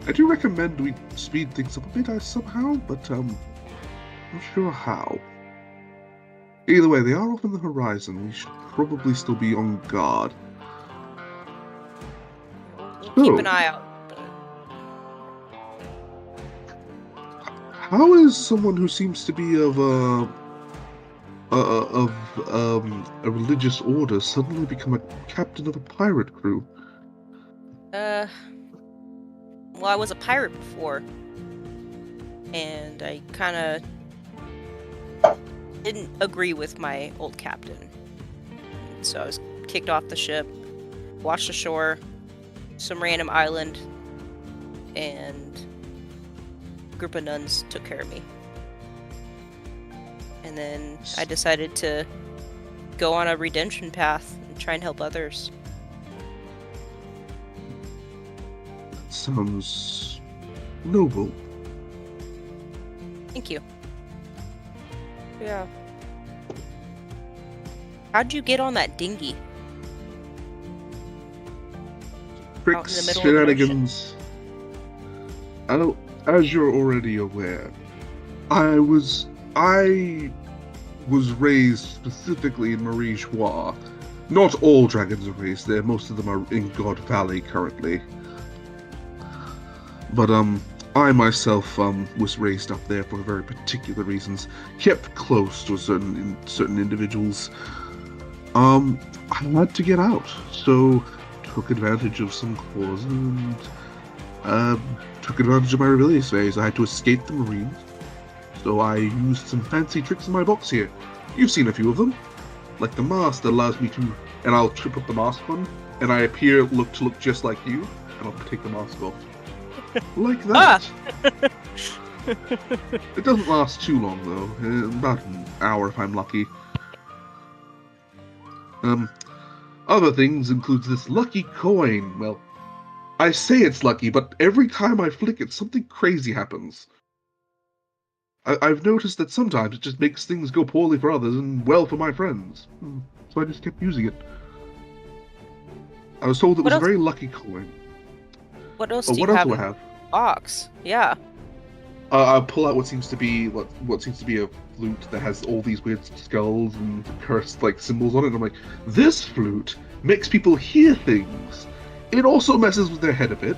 I do recommend we speed things up a bit somehow, but not sure how. Either way, they are off on the horizon. We should probably still be on guard. We'll keep an eye out. How is someone who seems to be of a religious order suddenly become a captain of a pirate crew? Well, I was a pirate before, and I kind of didn't agree with my old captain. So I was kicked off the ship, washed ashore, some random island, and a group of nuns took care of me. And then I decided to go on a redemption path and try and help others. Sounds noble. Thank you. Yeah. How'd you get on that dinghy? Out in the Tricks, middle of the ocean. shenanigans. As you're already aware, I was raised specifically in Marie Joie. Not all dragons are raised there. Most of them are in God Valley currently. But I myself was raised up there for very particular reasons. Kept close to certain individuals. I had to get out, so took advantage of some clauses and took advantage of my rebellious phase. I had to escape the Marines, so I used some fancy tricks in my box here. You've seen a few of them, like the mask that allows me to, and I'll trip up the mask on, and I appear to look just like you, and I'll take the mask off. Like that. It doesn't last too long though, about an hour if I'm lucky. Other things includes this lucky coin. Well, I say it's lucky, but every time I flick it, something crazy happens. I've noticed that sometimes it just makes things go poorly for others and well for my friends. So I just kept using it. I was told it was a very lucky coin. What else Oh, do what you else have? do I in have? the box? Yeah. I'll pull out what seems to be a flute that has all these weird skulls and cursed symbols on it. And I'm like, this flute makes people hear things. It also messes with their head a bit.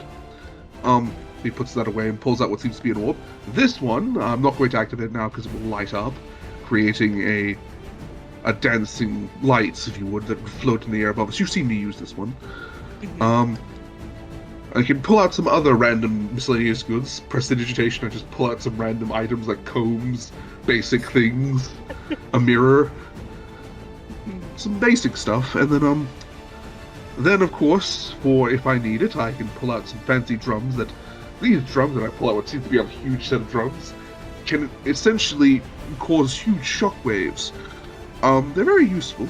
He puts that away and pulls out what seems to be an orb. This one, I'm not going to activate now because it will light up, creating a dancing lights, if you would, that would float in the air above us. You've seen me use this one. I can pull out some other random miscellaneous goods. Prestidigitation, I just pull out some random items like combs, basic things, a mirror, some basic stuff, and then of course, for if I need it, I can pull out some fancy drums these drums that I pull out, what seems to be a huge set of drums, can essentially cause huge shockwaves. They're very useful.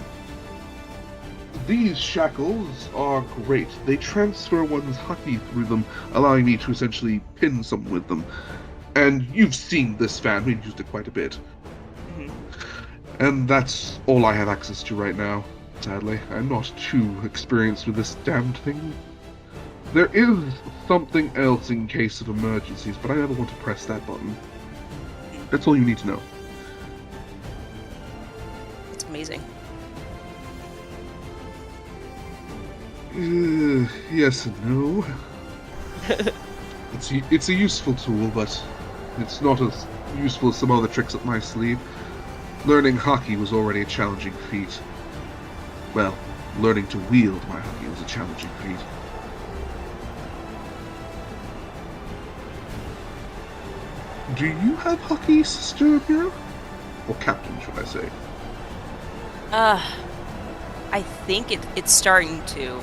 These shackles are great. They transfer one's haki through them, allowing me to essentially pin someone with them. And you've seen this fan, we've used it quite a bit. And that's all I have access to right now, sadly. I'm not too experienced with this damned thing. There is something else in case of emergencies, but I never want to press that button. That's all you need to know. It's amazing. Yes and no. It's a useful tool, but it's not as useful as some other tricks up my sleeve. Learning haki was already a challenging feat. Well, learning to wield my haki was a challenging feat. Do you have haki, Sister Mira? Or Captain, should I say? I think it's starting to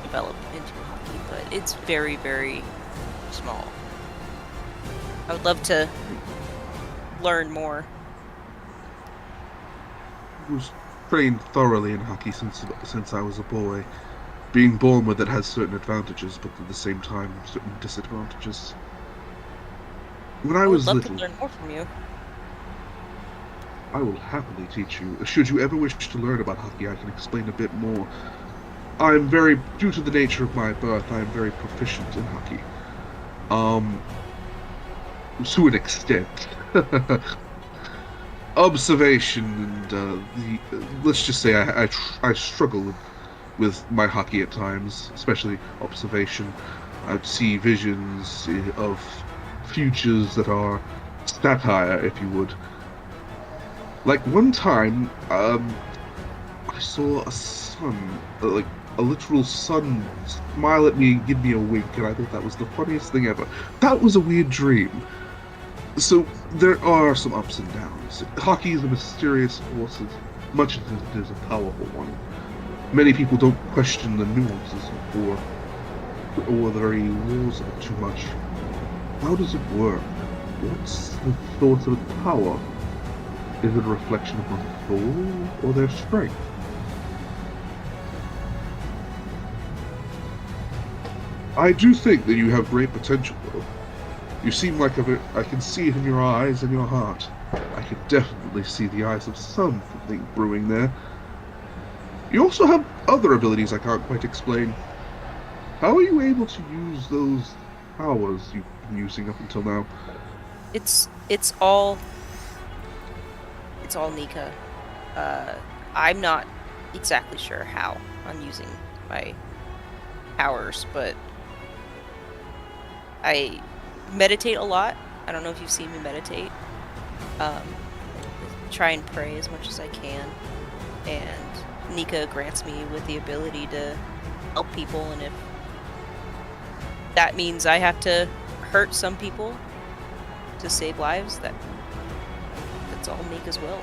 develop into hockey, but it's very, very small. I would love to learn more. I was trained thoroughly in hockey since I was a boy. Being born with it has certain advantages, but at the same time, certain disadvantages. When I I would was love little, to learn more from you. I will happily teach you. Should you ever wish to learn about hockey, I can explain a bit more. Due to the nature of my birth, I am very proficient in hockey. To an extent. Observation and let's just say I struggle with my hockey at times, especially observation. I'd see visions of futures that are satire, if you would. Like one time, I saw a sun, like a literal sun, smile at me and give me a wink, and I thought that was the funniest thing ever. That was a weird dream. So there are some ups and downs. Hockey is a mysterious force as much as it is a powerful one. Many people don't question the nuances or the very rules of it too much. How does it work? What's the source of its power? Is it a reflection of one's soul or their strength? I do think that you have great potential, though. You seem like I can see it in your eyes and your heart. I can definitely see the eyes of something brewing there. You also have other abilities I can't quite explain. How are you able to use those powers you've been using up until now? It's all Nika. I'm not exactly sure how I'm using my powers, but I meditate a lot. I don't know if you've seen me meditate. Try and pray as much as I can, and Nika grants me with the ability to help people, and if that means I have to hurt some people to save lives, that's all Nika's will.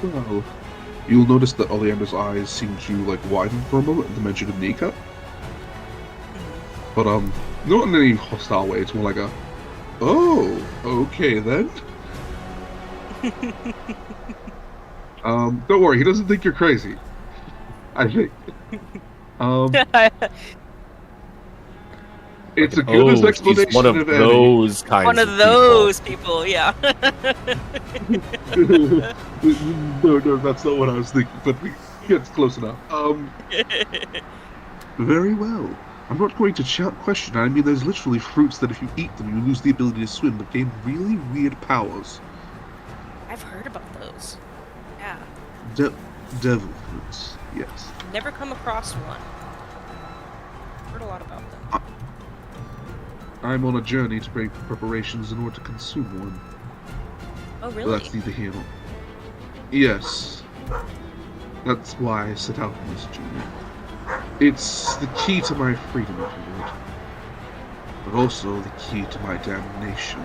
Well, you'll notice that Oleander's eyes seem to widen for a moment at the mention of Nika. But not in any hostile way. It's more like a, oh, okay then. Don't worry, he doesn't think you're crazy. I think. It's a good explanation he's one of any. those kinds One of those people, yeah. No, that's not what I was thinking, but it's close enough. Very well. I'm not going to question. I mean, there's literally fruits that if you eat them, you lose the ability to swim, but gain really weird powers. I've heard about those. Yeah. Devil fruits, yes. Never come across one. Heard a lot about them. I'm on a journey to make preparations in order to consume one. Oh, But really? that's neither here nor... Yes. That's why I set out on this journey. It's the key to my freedom, if you would. But also the key to my damnation.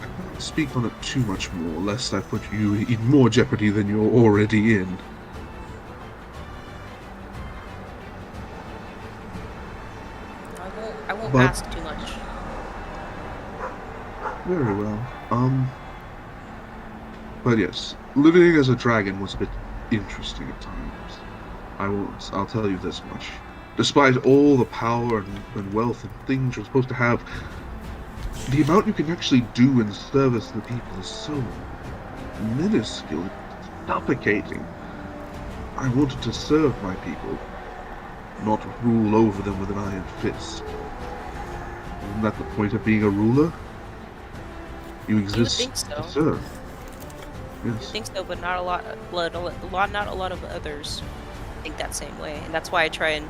I can't speak on it too much more, lest I put you in more jeopardy than you're already in. I won't But- ask too much. Very well. But yes, living as a dragon was a bit interesting at times. I'll tell you this much. Despite all the power and wealth and things you're supposed to have, the amount you can actually do in service to the people is so minuscule, suffocating. I wanted to serve my people, not rule over them with an iron fist. Isn't that the point of being a ruler? You exist think so. to serve. I Yes. think so, but not a lot of others think that same way, and that's why I try and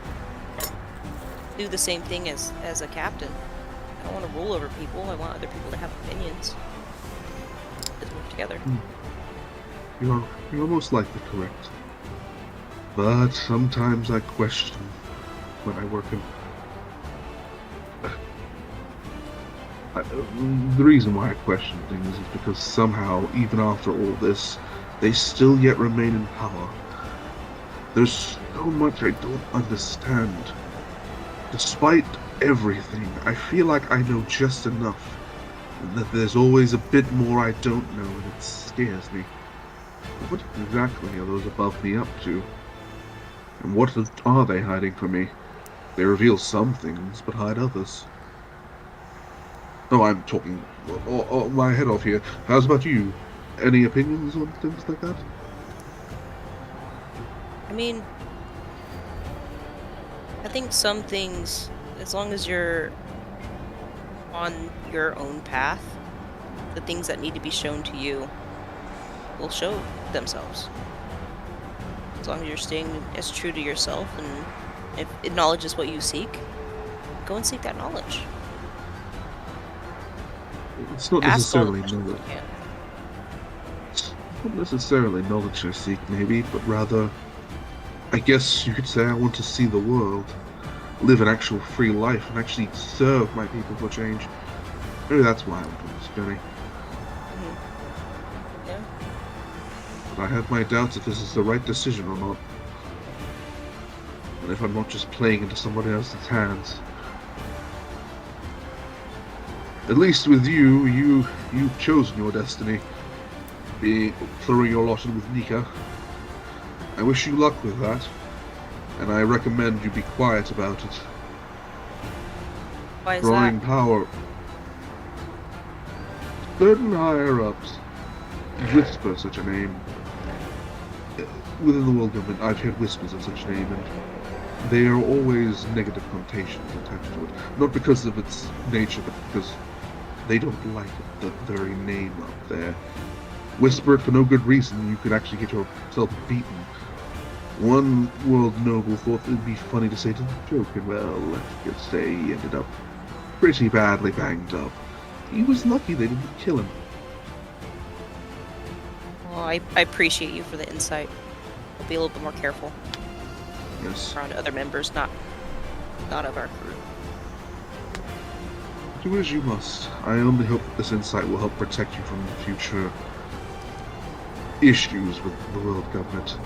do the same thing as a captain. I don't want to rule over people. I want other people to have opinions. Let's work together. You're most likely correct. But sometimes I question when I work in. The reason why I question things is because somehow, even after all this, they still yet remain in power. There's so much I don't understand. Despite everything, I feel like I know just enough, and that there's always a bit more I don't know, and it scares me. What exactly are those above me up to? And what are they hiding from me? They reveal some things, but hide others. Oh, I'm talking my head off here. How's about you? Any opinions on things like that? I mean, I think some things, as long as you're on your own path, the things that need to be shown to you will show themselves. As long as you're staying as true to yourself, and if knowledge is what you seek, go and seek that knowledge. It's not Ask all the necessarily questions you knowledge. can. It's not necessarily knowledge I seek, maybe, but rather, I guess you could say I want to see the world, live an actual free life, and actually serve my people for change. Maybe that's why I'm doing this journey. Yeah. But I have my doubts if this is the right decision or not. And if I'm not just playing into somebody else's hands. At least with you've chosen your destiny. Throwing your lot in with Nika. I wish you luck with that. And I recommend you be quiet about it. Why is Drawing that? power. Certain higher-ups whisper such a name. Within the world government, I've heard whispers of such a name, and there are always negative connotations attached to it. Not because of its nature, but because they don't like it, the very name up there. Whisper it for no good reason, you could actually get yourself beaten. One world noble thought it'd be funny to say to the joke, and well, let's just say he ended up pretty badly banged up. He was lucky they didn't kill him. Well, I appreciate you for the insight. I'll be a little bit more careful Yes. around other members, not of our crew. Do as you must. I only hope that this insight will help protect you from future issues with the world government.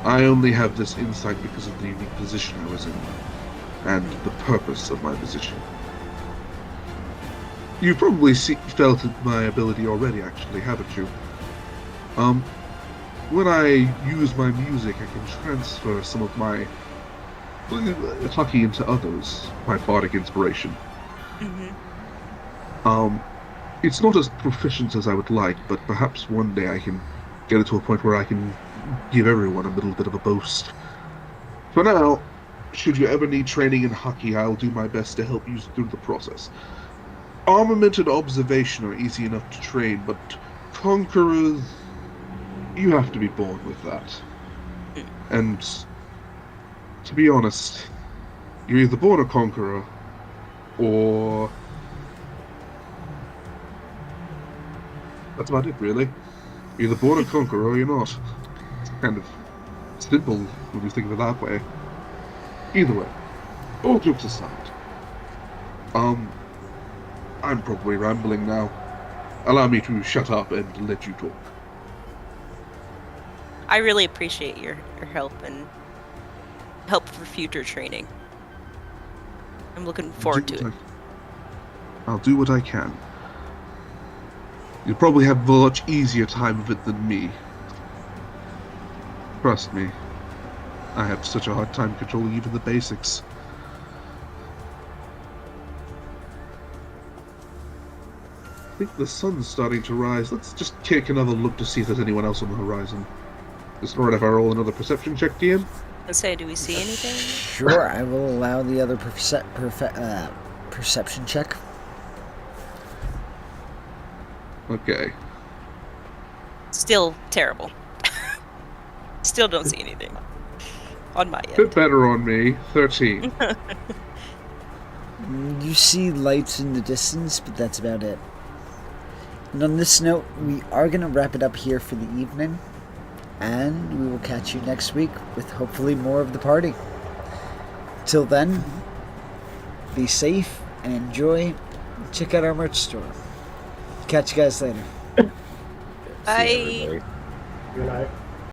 I only have this insight because of the unique position I was in, and the purpose of my position. You've probably felt my ability already, actually, haven't you? When I use my music, I can transfer some of my hockey into others, my bardic inspiration. It's not as proficient as I would like, but perhaps one day I can get it to a point where I can give everyone a little bit of a boost. For now, should you ever need training in hockey, I'll do my best to help you through the process. Armament and observation are easy enough to train, but conquerors, you have to be born with that. And to be honest, you're either born a conqueror, or that's about it, really. You're either born a conqueror or you're not. It's kind of simple when you think of it that way. Either way, all jokes aside, I'm probably rambling now. Allow me to shut up and let you talk. I really appreciate your help and help for future training. I'm looking forward to it. I'll do what I can. You'll probably have a much easier time of it than me. Trust me. I have such a hard time controlling even the basics. I think the sun's starting to rise. Let's just take another look to see if there's anyone else on the horizon. Is it alright if I roll another perception check, DM? Let's say, do we see anything? Sure, I will allow the other perception check. Okay. Still terrible. Still don't see anything on my Bit end. better on me. 13. You see lights in the distance, but that's about it. And on this note, we are going to wrap it up here for the evening. And we will catch you next week with hopefully more of the party. Till then, be safe and enjoy. Check out our merch store. Catch you guys later. See you, Bye. everybody. Good night.